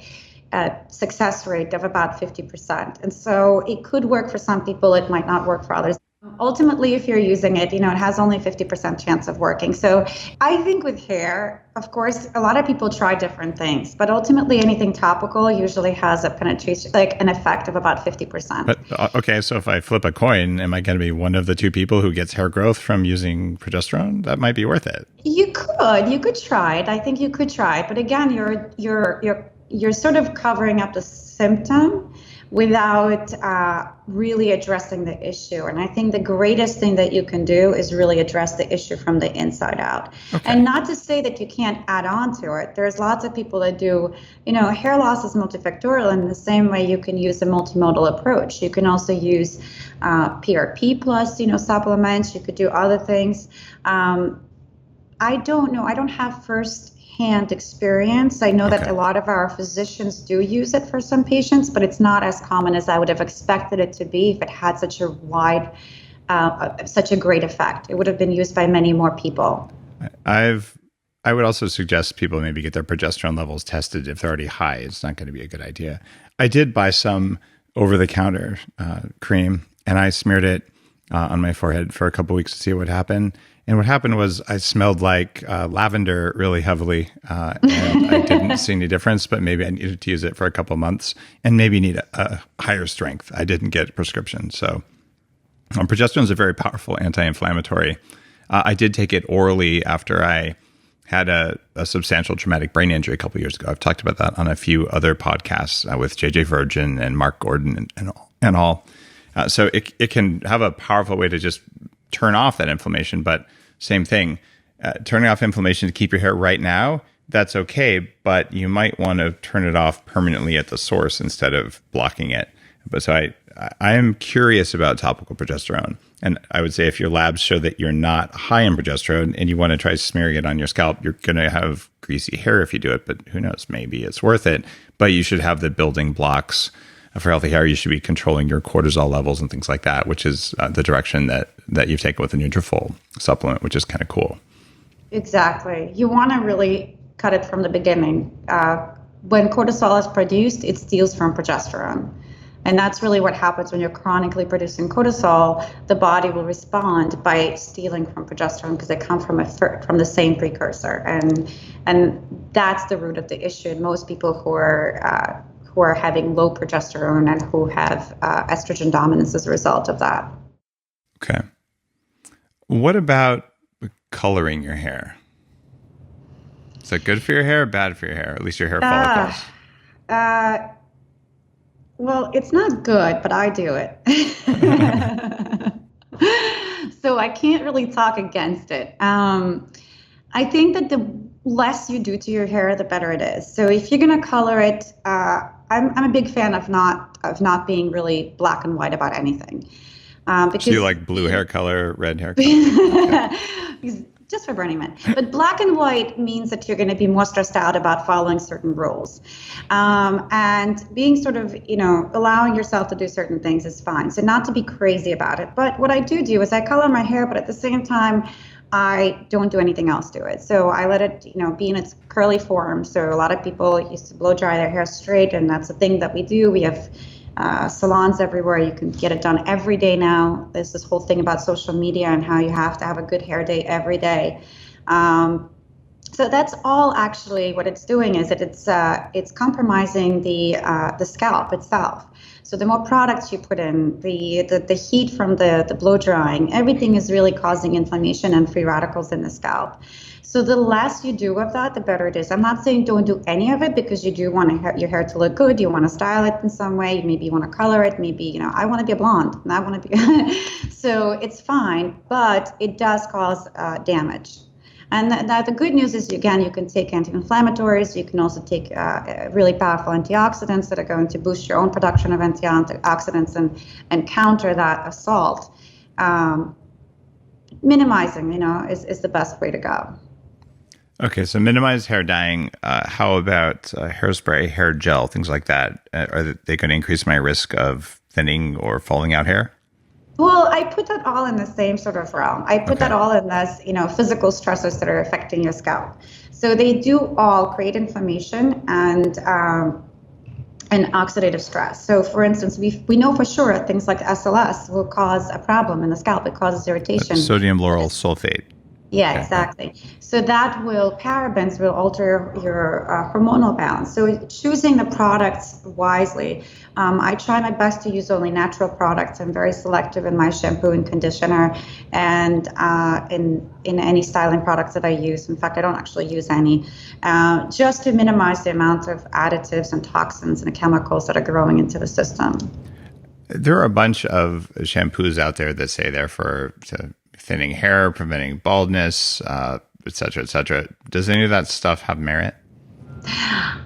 success rate of about 50%. And so it could work for some people, it might not work for others. Ultimately, if you're using it, it has only 50% chance of working. So I think with hair, of course, a lot of people try different things, but ultimately anything topical usually has a penetration, like an effect of about 50%. But okay, so if I flip a coin, am I going to be one of the two people who gets hair growth from using progesterone? That might be worth it. You could try it. I think you could try it. But again, you're sort of covering up the symptom without really addressing the issue. And I think the greatest thing that you can do is really address the issue from the inside out. Okay. And not to say that you can't add on to it. There's lots of people that do, hair loss is multifactorial in the same way you can use a multimodal approach. You can also use PRP plus, supplements. You could do other things. I don't know. I don't have first-hand experience. I know that a lot of our physicians do use it for some patients, but it's not as common as I would have expected it to be if it had such a such a great effect. It would have been used by many more people. I would also suggest people maybe get their progesterone levels tested if they're already high. It's not going to be a good idea. I did buy some over-the-counter cream, and I smeared it on my forehead for a couple of weeks to see what happened. And what happened was I smelled like lavender really heavily, and I didn't see any difference, but maybe I needed to use it for a couple of months and maybe need a higher strength. I didn't get a prescription. So progesterone is a very powerful anti-inflammatory. I did take it orally after I had a substantial traumatic brain injury a couple of years ago. I've talked about that on a few other podcasts with JJ Virgin and Mark Gordon and all. So it can have a powerful way to just turn off that inflammation, but same thing, turning off inflammation to keep your hair right now, that's okay, but you might want to turn it off permanently at the source instead of blocking it. But so I am curious about topical progesterone, and I would say if your labs show that you're not high in progesterone and you want to try smearing it on your scalp, you're going to have greasy hair if you do it, but who knows, maybe it's worth it. But you should have the building blocks for healthy hair. You should be controlling your cortisol levels and things like that, which is the direction that you've taken with the Nutrafol supplement, which is kind of cool. Exactly. You want to really cut it from the beginning. When cortisol is produced, it steals from progesterone. And that's really what happens when you're chronically producing cortisol. The body will respond by stealing from progesterone because they come from the same precursor. And that's the root of the issue. And most people who are having low progesterone and who have estrogen dominance as a result of that. Okay. What about coloring your hair? Is that good for your hair or bad for your hair? At least your hair follicles. Well, it's not good, but I do it. So I can't really talk against it. I think that the less you do to your hair, the better it is. So if you're going to color it, I'm a big fan of not being really black and white about anything. Because so you like blue hair color, red hair color? Okay. Just for Burning Man. But black and white means that you're going to be more stressed out about following certain rules. And being sort of, allowing yourself to do certain things is fine. So not to be crazy about it. But what I do is I color my hair, but at the same time, I don't do anything else to it. So I let it, be in its curly form. So a lot of people used to blow dry their hair straight, and that's the thing that we do. We have salons everywhere. You can get it done every day now. There's this whole thing about social media and how you have to have a good hair day every day. So that's all actually what it's doing is that it's compromising the scalp itself. So the more products you put in, the heat from the blow drying, everything is really causing inflammation and free radicals in the scalp. So the less you do of that, the better it is. I'm not saying don't do any of it because you do want your hair to look good. You want to style it in some way. Maybe you want to color it. Maybe, I want to be a blonde and I want to be. So it's fine, but it does cause damage. And the good news is, again, you can take anti-inflammatories. You can also take really powerful antioxidants that are going to boost your own production of antioxidants and counter that assault. Minimizing, is the best way to go. Okay, so minimize hair dyeing. How about hairspray, hair gel, things like that? Are they going to increase my risk of thinning or falling out hair? Well, I put that all in the same sort of realm. I put that all in this, physical stressors that are affecting your scalp. So they do all create inflammation and and oxidative stress. So for instance, we know for sure that things like SLS will cause a problem in the scalp. It causes irritation. Sodium lauryl sulfate. Yeah, Okay. exactly. So parabens will alter your hormonal balance. So choosing the products wisely. I try my best to use only natural products. I'm very selective in my shampoo and conditioner, and in any styling products that I use. In fact, I don't actually use any, just to minimize the amount of additives and toxins and chemicals that are growing into the system. There are a bunch of shampoos out there that say they're for thinning hair, preventing baldness, et cetera, et cetera. Does any of that stuff have merit?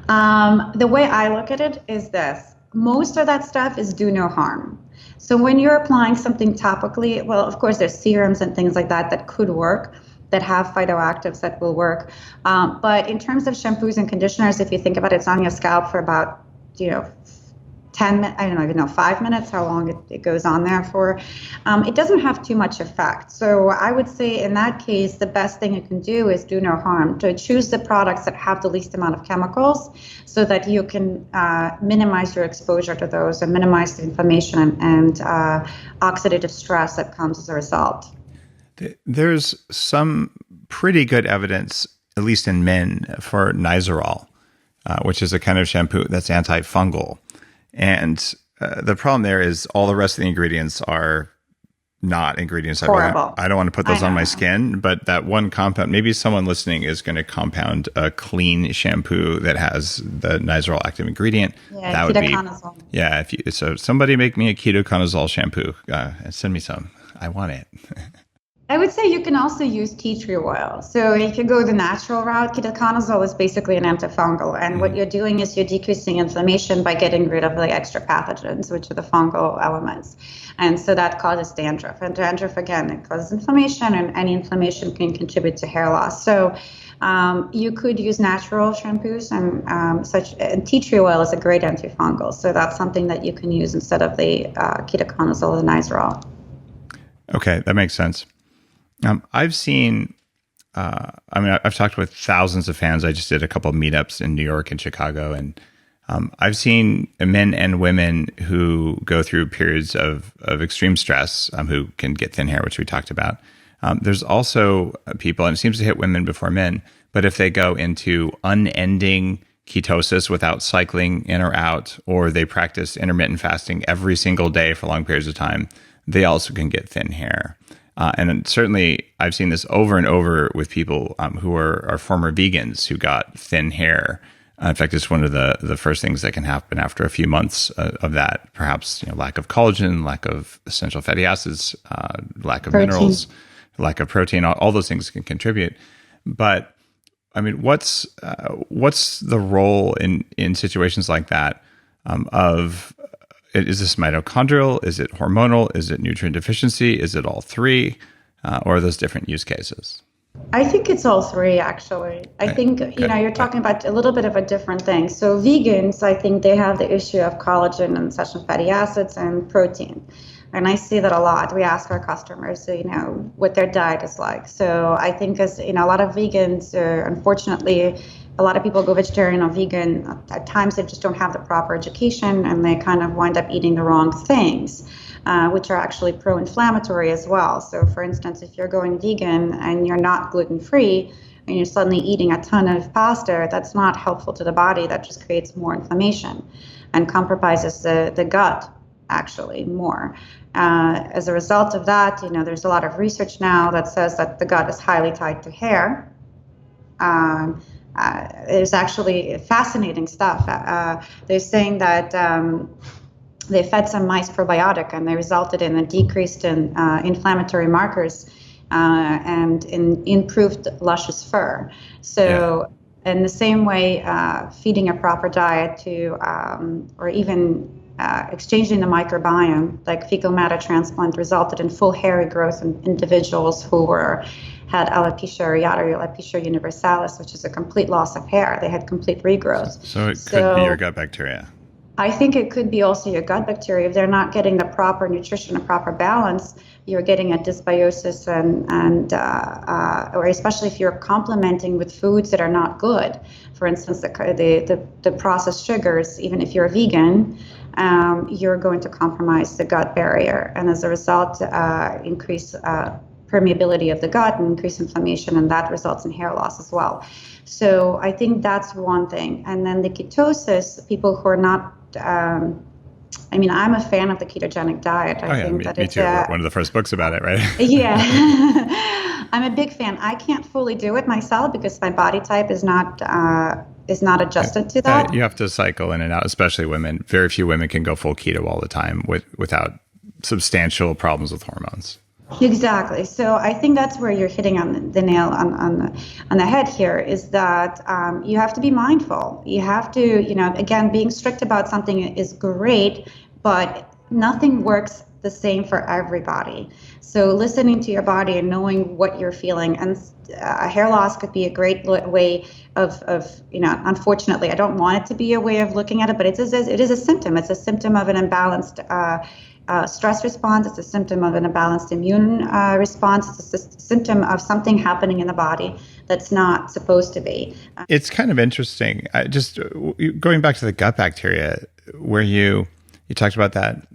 The way I look at it is this. Most of that stuff is do no harm. So when you're applying something topically, well, of course, there's serums and things like that that could work, that have phytoactives that will work. But in terms of shampoos and conditioners, if you think about it, it's on your scalp for about, 10 minutes, I don't even know, 5 minutes, how long it goes on there for. It doesn't have too much effect. So I would say in that case, the best thing you can do is do no harm, to choose the products that have the least amount of chemicals so that you can minimize your exposure to those and minimize the inflammation and oxidative stress that comes as a result. There's some pretty good evidence, at least in men, for Nizoral, which is a kind of shampoo that's antifungal. And the problem there is all the rest of the ingredients are not ingredients. Horrible. I don't want to put those on my skin, but that one compound, maybe someone listening is going to compound a clean shampoo that has the Nizoral active ingredient. Yeah, that would ketoconazole. be, yeah. So somebody make me a ketoconazole shampoo and send me some. I want it. I would say you can also use tea tree oil. So if you go the natural route, ketoconazole is basically an antifungal. And what you're doing is you're decreasing inflammation by getting rid of the extra pathogens, which are the fungal elements. And so that causes dandruff. And dandruff, again, it causes inflammation, and any inflammation can contribute to hair loss. So you could use natural shampoos, and tea tree oil is a great antifungal. So that's something that you can use instead of the ketoconazole and Nizoral. Okay, that makes sense. I've seen, I've talked with thousands of fans. I just did a couple of meetups in New York and Chicago, and I've seen men and women who go through periods of extreme stress, who can get thin hair, which we talked about. There's also people, and it seems to hit women before men, but if they go into unending ketosis without cycling in or out, or they practice intermittent fasting every single day for long periods of time, they also can get thin hair. And certainly I've seen this over and over with people who are former vegans who got thin hair. In fact, it's one of the first things that can happen after a few months of that. Perhaps lack of collagen, lack of essential fatty acids, lack of minerals, lack of protein. All those things can contribute. But I mean, what's the role in situations like that is this mitochondrial? Is it hormonal? Is it nutrient deficiency? Is it all three? Or are those different use cases? I think it's all three, actually. I think, you're talking about a little bit of a different thing. So vegans, I think they have the issue of collagen and essential fatty acids and protein. And I see that a lot. We ask our customers, what their diet is like. So I think a lot of vegans, unfortunately, a lot of people go vegetarian or vegan. At times they just don't have the proper education, and they kind of wind up eating the wrong things, which are actually pro-inflammatory as well. So for instance, if you're going vegan and you're not gluten-free and you're suddenly eating a ton of pasta, that's not helpful to the body. That just creates more inflammation and compromises the gut actually more. As a result of that, there's a lot of research now that says that the gut is highly tied to hair. There's actually fascinating stuff. They're saying that they fed some mice probiotic, and they resulted in a decrease in inflammatory markers and in improved luscious fur. So in the same way, feeding a proper diet to, or even exchanging the microbiome, like fecal matter transplant, resulted in full hairy growth in individuals who had alopecia areata or alopecia universalis, which is a complete loss of hair. They had complete regrowth. So it could be your gut bacteria. I think it could be also your gut bacteria. If they're not getting the proper nutrition, the proper balance, you're getting a dysbiosis, or especially if you're complementing with foods that are not good. For instance, the processed sugars, even if you're a vegan, you're going to compromise the gut barrier, and as a result, increase permeability of the gut and increase inflammation, and that results in hair loss as well. So I think that's one thing. And then the ketosis, people who are not, I'm a fan of the ketogenic diet. I think me too. One of the first books about it, right? Yeah. I'm a big fan. I can't fully do it myself because my body type is not adjusted to that. You have to cycle in and out, especially women. Very few women can go full keto all the time without substantial problems with hormones. Exactly. So I think that's where you're hitting on the nail on the head here, is that you have to be mindful. You have to, again, being strict about something is great, but nothing works the same for everybody. So listening to your body and knowing what you're feeling, and hair loss could be a great way of unfortunately, I don't want it to be a way of looking at it, but it is a symptom. It's a symptom of an imbalanced stress response. It's a symptom of an imbalanced immune response. It's a symptom of something happening in the body that's not supposed to be. It's kind of interesting. Just going back to the gut bacteria, where you talked about that.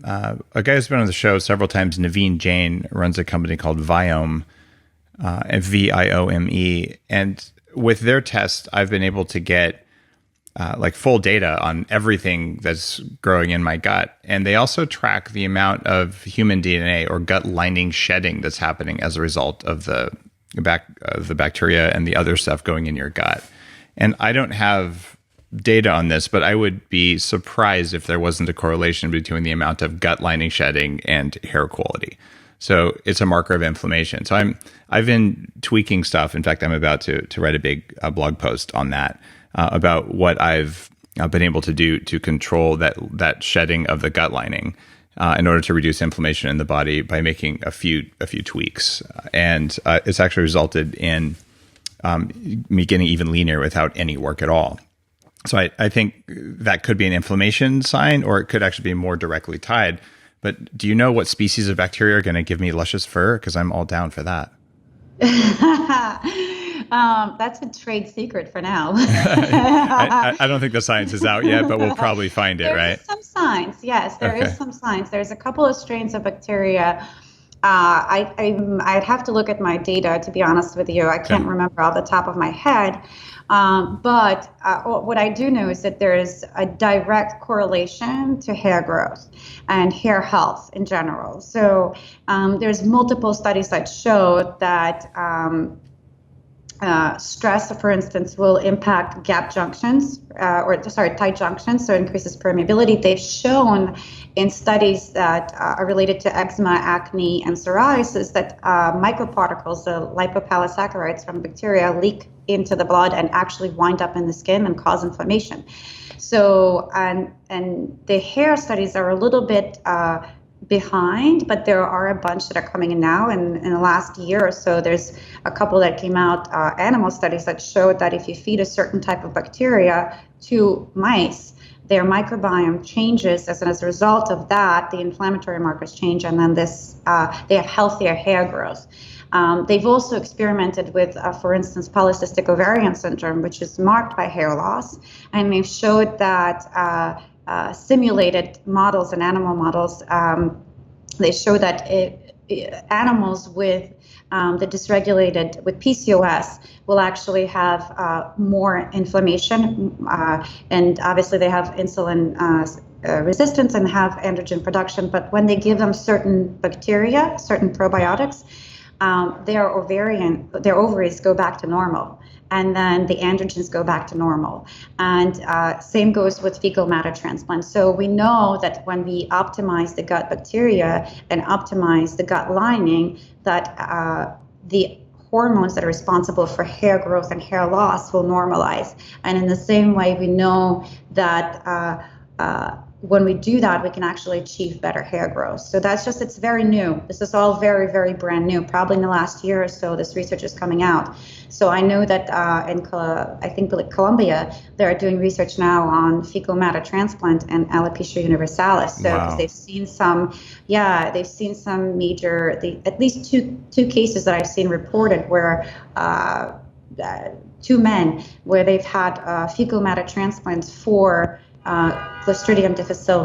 A guy who's been on the show several times, Naveen Jain, runs a company called Viome, Viome. And with their test, I've been able to get full data on everything that's growing in my gut. And they also track the amount of human DNA or gut lining shedding that's happening as a result of the bacteria and the other stuff going in your gut. And I don't have data on this, but I would be surprised if there wasn't a correlation between the amount of gut lining shedding and hair quality. So it's a marker of inflammation. So I've been tweaking stuff. In fact, I'm about to write a big blog post on that. About what I've been able to do to control that shedding of the gut lining in order to reduce inflammation in the body by making a few tweaks. And it's actually resulted in me getting even leaner without any work at all. So I think that could be an inflammation sign, or it could actually be more directly tied. But do you know what species of bacteria are going to give me luscious fur? Because I'm all down for that. That's a trade secret for now. I don't think the science is out yet, but we'll probably find it, right? There's some science. Yes, there is some science. There's a couple of strains of bacteria. I'd have to look at my data, to be honest with you. I can't remember off the top of my head. But what I do know is that there is a direct correlation to hair growth and hair health in general. So there's multiple studies that show that stress, for instance, will impact tight junctions, so it increases permeability. They've shown in studies that are related to eczema, acne, and psoriasis that microparticles, the lipopolysaccharides from bacteria, leak into the blood and actually wind up in the skin and cause inflammation. So, and the hair studies are a little bit behind, but there are a bunch that are coming in now. And in the last year or so, there's a couple that came out, animal studies that showed that if you feed a certain type of bacteria to mice, their microbiome changes. As a result of that, the inflammatory markers change, and then they have healthier hair growth. They've also experimented with, for instance, polycystic ovarian syndrome, which is marked by hair loss, and they've showed that simulated models and animal models, they show that animals with the dysregulated, with PCOS, will actually have more inflammation, and obviously they have insulin resistance and have androgen production. But when they give them certain bacteria, certain probiotics, their ovaries go back to normal, and then the androgens go back to normal. And same goes with fecal matter transplant. So we know that when we optimize the gut bacteria and optimize the gut lining, that the hormones that are responsible for hair growth and hair loss will normalize. And in the same way, we know that when we do that, we can actually achieve better hair growth. So it's very new. This is all very, very brand new. Probably in the last year or so, this research is coming out. So I know that I think Colombia, they're doing research now on fecal matter transplant and alopecia universalis. So because they've seen some major, at least two cases that I've seen reported where two men where they've had fecal matter transplants for Clostridium difficile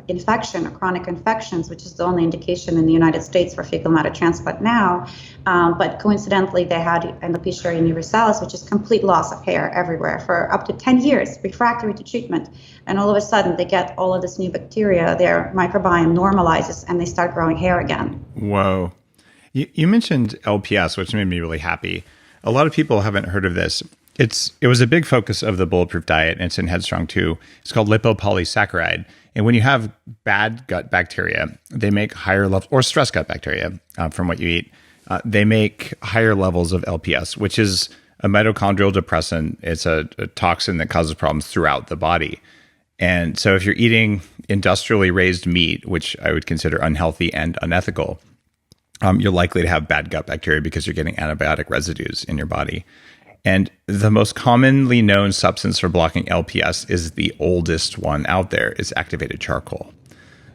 infection or chronic infections, which is the only indication in the United States for fecal matter transplant now. But coincidentally, they had alopecia universalis, which is complete loss of hair everywhere for up to 10 years, refractory to treatment. And all of a sudden, they get all of this new bacteria, their microbiome normalizes, and they start growing hair again. Whoa. You mentioned LPS, which made me really happy. A lot of people haven't heard of this. It was a big focus of the Bulletproof diet, and it's in Headstrong too. It's called lipopolysaccharide. And when you have bad gut bacteria, they make higher levels, or stress gut bacteria from what you eat, they make higher levels of LPS, which is a mitochondrial depressant. It's a toxin that causes problems throughout the body. And so if you're eating industrially raised meat, which I would consider unhealthy and unethical, you're likely to have bad gut bacteria because you're getting antibiotic residues in your body. And the most commonly known substance for blocking LPS is the oldest one out there, is activated charcoal.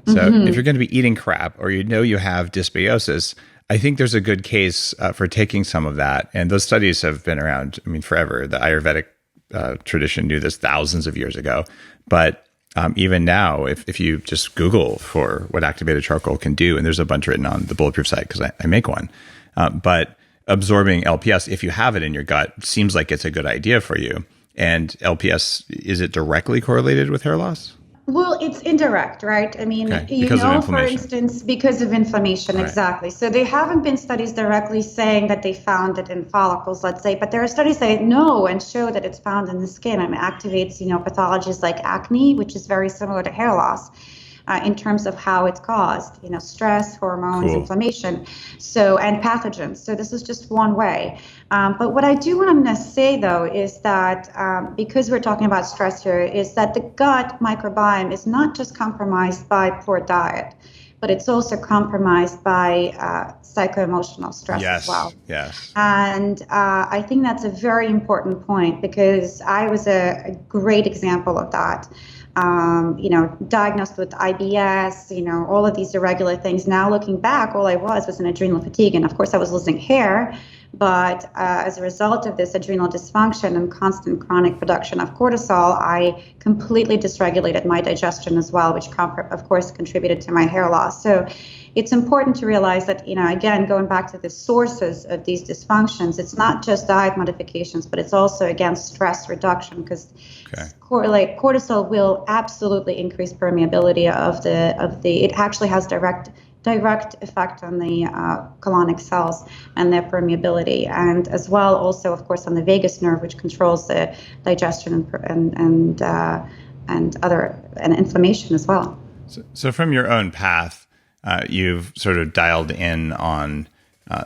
So if you're going to be eating crap or you have dysbiosis, I think there's a good case for taking some of that. And those studies have been around, forever. The Ayurvedic tradition knew this thousands of years ago. But even now, if you just Google for what activated charcoal can do, and there's a bunch written on the Bulletproof site because I make one, but absorbing LPS, if you have it in your gut, seems like it's a good idea for you. And LPS, is it directly correlated with hair loss? Well, it's indirect, right? For instance, because of inflammation, right. Exactly. So there haven't been studies directly saying that they found it in follicles, let's say, but there are studies that know and show that it's found in the skin and activates, pathologies like acne, which is very similar to hair loss. In terms of how it's caused, stress, hormones, inflammation, and pathogens. So this is just one way. But what I do want to say, though, is that because we're talking about stress here, is that the gut microbiome is not just compromised by poor diet, but it's also compromised by psycho-emotional stress as well. Yes. And I think that's a very important point because I was a great example of that. Diagnosed with IBS, all of these irregular things. Now looking back, all I was an adrenal fatigue. And of course I was losing hair, but as a result of this adrenal dysfunction and constant chronic production of cortisol, I completely dysregulated my digestion as well, which of course contributed to my hair loss. So it's important to realize that, again, going back to the sources of these dysfunctions, it's not just diet modifications, but it's also, again, stress reduction because cortisol will absolutely increase permeability of it actually has direct effect on the colonic cells and their permeability, and as well also, of course, on the vagus nerve, which controls the digestion and inflammation as well. So from your own path, you've sort of dialed in on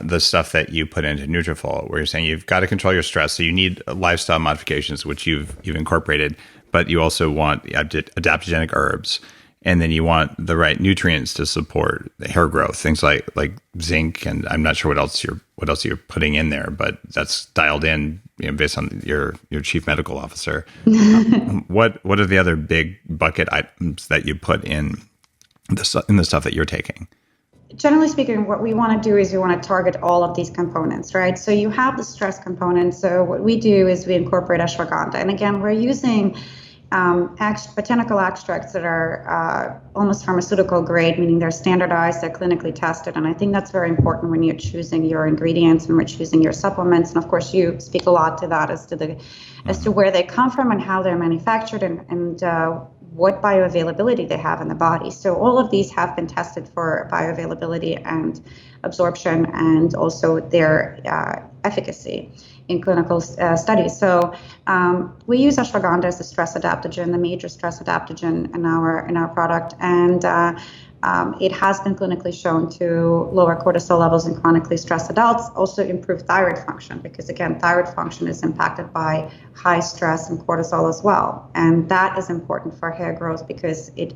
the stuff that you put into Nutrafol, where you're saying you've got to control your stress, so you need lifestyle modifications, which you've incorporated, but you also want adaptogenic herbs, and then you want the right nutrients to support the hair growth, things like zinc, and I'm not sure what else you're putting in there, but that's dialed in, based on your chief medical officer. What are the other big bucket items that you put in the stuff that you're taking? Generally speaking, what we want to do is we want to target all of these components, right? So you have the stress component. So what we do is we incorporate ashwagandha. And again, we're using botanical extracts that are almost pharmaceutical grade, meaning they're standardized, they're clinically tested. And I think that's very important when you're choosing your ingredients and we're choosing your supplements. And of course, you speak a lot to that as to where they come from and how they're manufactured and what bioavailability they have in the body. So all of these have been tested for bioavailability and absorption and also their efficacy in clinical studies. So we use ashwagandha as a stress adaptogen, the major stress adaptogen in our product. And It has been clinically shown to lower cortisol levels in chronically stressed adults, also improve thyroid function, because again, thyroid function is impacted by high stress and cortisol as well. And that is important for hair growth because it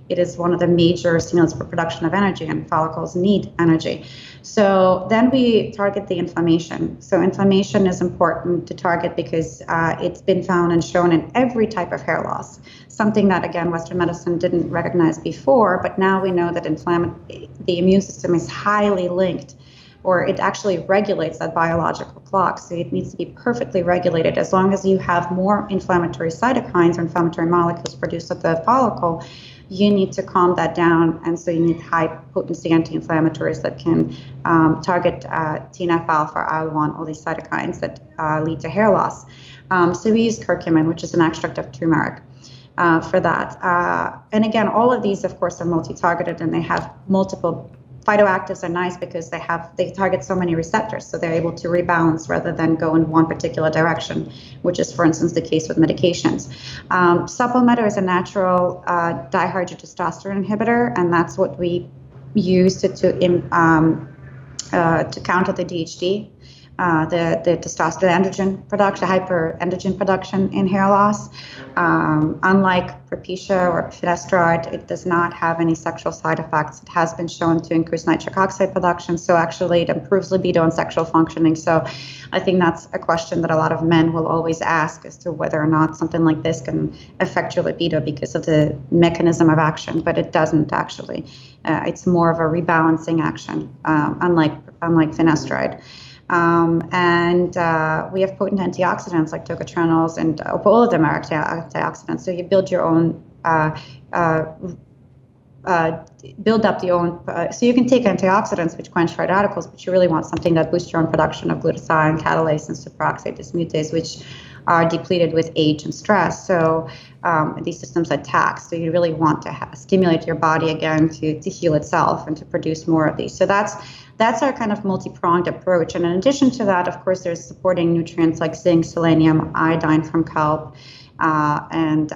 is one of the major stimulants for production of energy, and follicles need energy. So then we target the inflammation. So inflammation is important to target because it's been found and shown in every type of hair loss, something that, again, Western medicine didn't recognize before, but now we know that the immune system is highly linked, or it actually regulates that biological clock. So it needs to be perfectly regulated. As long as you have more inflammatory cytokines or inflammatory molecules produced at the follicle, you need to calm that down. And so you need high potency anti-inflammatories that can target TNF alpha, IL-1, all these cytokines that lead to hair loss. So we use curcumin, which is an extract of turmeric. For that. And again, all of these, of course, are multi-targeted, and they have multiple. Phytoactives are nice because they target so many receptors, so they're able to rebalance rather than go in one particular direction, which is, for instance, the case with medications. Supplemental is a natural dihydrotestosterone inhibitor, and that's what we use to counter the DHT. The testosterone androgen production, hyperandrogen production in hair loss. Unlike Propecia or finasteride, it does not have any sexual side effects. It has been shown to increase nitric oxide production, so actually it improves libido and sexual functioning. So I think that's a question that a lot of men will always ask as to whether or not something like this can affect your libido because of the mechanism of action, but it doesn't actually. It's more of a rebalancing action, unlike finasteride. And we have potent antioxidants like tocotrienols, and all of them are antioxidants. So you build your own, build up your own. So you can take antioxidants which quench free radicals, but you really want something that boosts your own production of glutathione, catalase, and superoxide dismutase, which are depleted with age and stress. So these systems are taxed. So you really want to stimulate your body again to heal itself and to produce more of these. So that's our kind of multi-pronged approach. And in addition to that, of course, there's supporting nutrients like zinc, selenium, iodine from kelp, and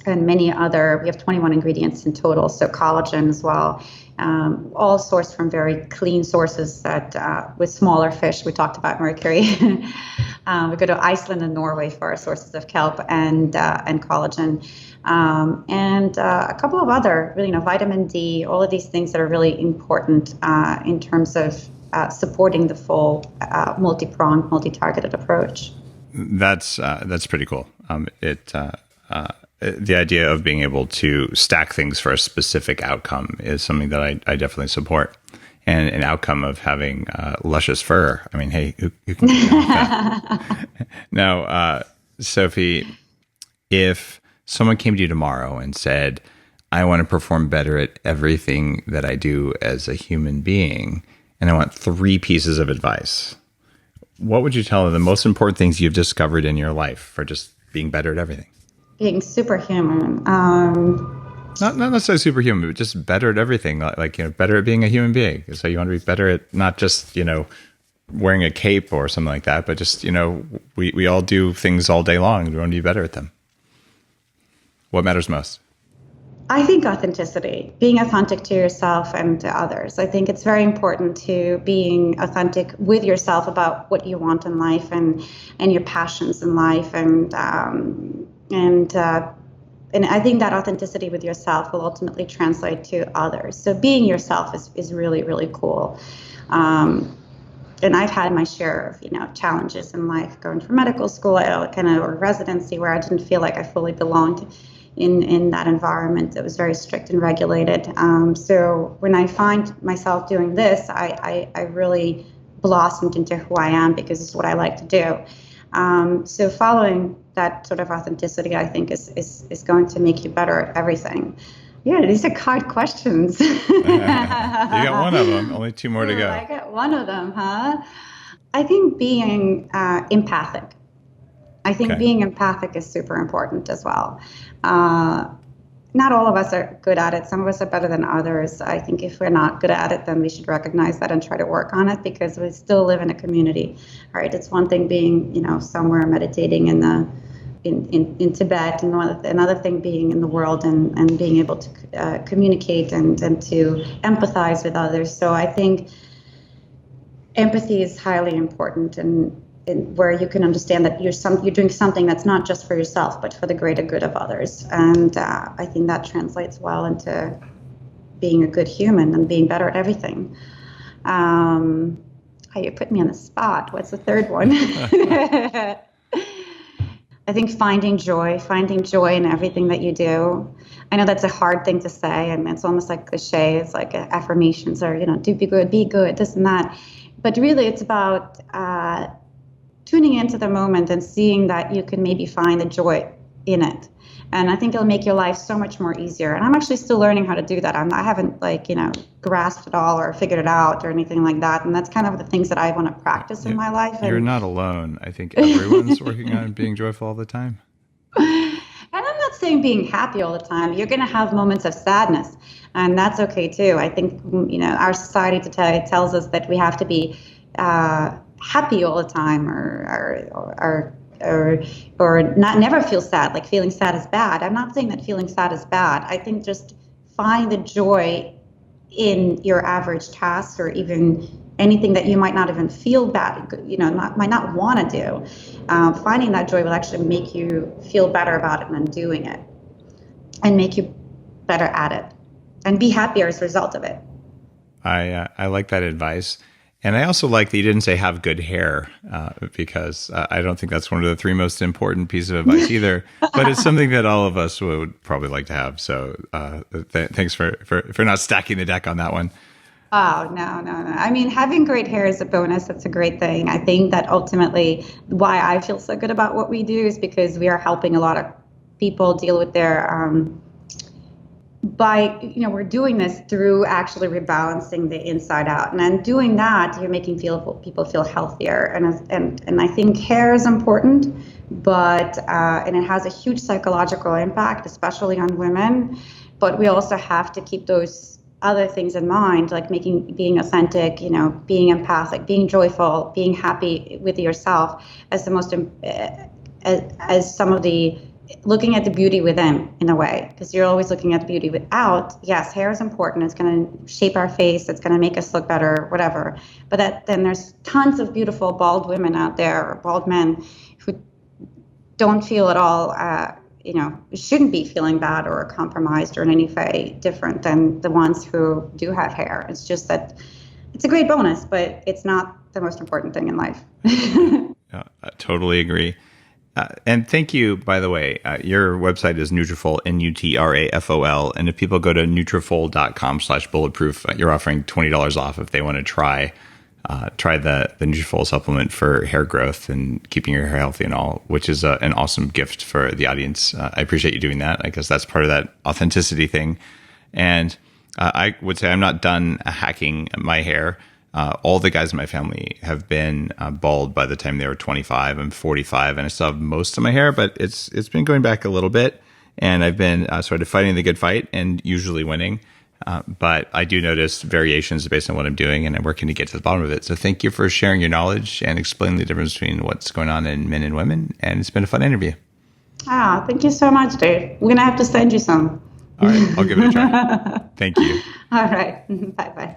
many other. We have 21 ingredients in total, so collagen as well. All sourced from very clean sources that with smaller fish. We talked about mercury. We go to Iceland and Norway for our sources of kelp and collagen. And a couple of other, really, vitamin D, all of these things that are really important in terms of supporting the full multi-pronged, multi-targeted approach. That's pretty cool. The idea of being able to stack things for a specific outcome is something that I definitely support. And an outcome of having luscious fur. I mean, hey, who can get that? Now, Sophie, if someone came to you tomorrow and said, I want to perform better at everything that I do as a human being, and I want 3 pieces of advice, what would you tell them the most important things you've discovered in your life for just being better at everything? Being superhuman. Not necessarily superhuman, but just better at everything. Like better at being a human being. So you want to be better at not just, wearing a cape or something like that, but just, we all do things all day long. We want to be better at them. What matters most? I think authenticity, being authentic to yourself and to others. I think it's very important to being authentic with yourself about what you want in life and your passions in life. And I think that authenticity with yourself will ultimately translate to others. So being yourself is really, really cool. And I've had my share of, challenges in life, going for medical school, or residency, where I didn't feel like I fully belonged in that environment that was very strict and regulated. So when I find myself doing this, I really blossomed into who I am because it's what I like to do. So following that sort of authenticity, I think is going to make you better at everything. Yeah, these are hard questions. You got one of them. Only 2 more to go. I got one of them, huh? I think being empathic. I think being empathic is super important as well. Not all of us are good at it. Some of us are better than others. I think if we're not good at it, then we should recognize that and try to work on it, because we still live in a community, right? It's one thing being, somewhere meditating in the in Tibet, and another thing being in the world and being able to communicate and to empathize with others. So I think empathy is highly important, and where you can understand that you're doing something that's not just for yourself, but for the greater good of others. And I think that translates well into being a good human and being better at everything. You put me on the spot. What's the third one? I think finding joy in everything that you do. I know that's a hard thing to say, and it's almost like cliche. It's like affirmations or, do be good, this and that. But really it's about tuning into the moment and seeing that you can maybe find the joy in it. And I think it'll make your life so much more easier. And I'm actually still learning how to do that. I haven't grasped it all or figured it out or anything like that. And that's kind of the things that I want to practice in my life. You're not alone. I think everyone's working on being joyful all the time. And I'm not saying being happy all the time. You're going to have moments of sadness, and that's okay too. I think, our society today tells us that we have to be happy all the time or not never feel sad, like feeling sad is bad. I'm not saying that feeling sad is bad. I think just find the joy in your average tasks, or even anything that you might not even feel bad, might not want to do. Finding that joy will actually make you feel better about it and doing it, and make you better at it and be happier as a result of it. I like that advice. And I also like that you didn't say have good hair, because I don't think that's one of the three most important pieces of advice either. But it's something that all of us would probably like to have. So thanks for not stacking the deck on that one. Oh, no. I mean, having great hair is a bonus. That's a great thing. I think that ultimately why I feel so good about what we do is because we are helping a lot of people deal with their we're doing this through actually rebalancing the inside out, and then doing that, you're making people feel healthier. And I think hair is important, but and it has a huge psychological impact, especially on women. But we also have to keep those other things in mind, like being authentic, being empathic, being joyful, being happy with yourself as the most as some of the looking at the beauty within, in a way, because you're always looking at the beauty without. Yes, hair is important. It's going to shape our face. It's going to make us look better, whatever. But then there's tons of beautiful bald women out there, or bald men, who don't feel at all, shouldn't be feeling bad or compromised or in any way different than the ones who do have hair. It's just that it's a great bonus, but it's not the most important thing in life. I totally agree. And thank you, by the way. Your website is Nutrafol, Nutrafol. And if people go to Nutrafol.com/bulletproof, you're offering $20 off if they want to try the Nutrafol supplement for hair growth and keeping your hair healthy and all, which is an awesome gift for the audience. I appreciate you doing that. I guess that's part of that authenticity thing. And I would say I'm not done hacking my hair. All the guys in my family have been bald by the time they were 25. I'm 45, and I still have most of my hair, but it's been going back a little bit. And I've been sort of fighting the good fight and usually winning. But I do notice variations based on what I'm doing, and I'm working to get to the bottom of it. So thank you for sharing your knowledge and explaining the difference between what's going on in men and women. And it's been a fun interview. Thank you so much, Dave. We're going to have to send you some. All right, I'll give it a try. Thank you. All right. Bye-bye.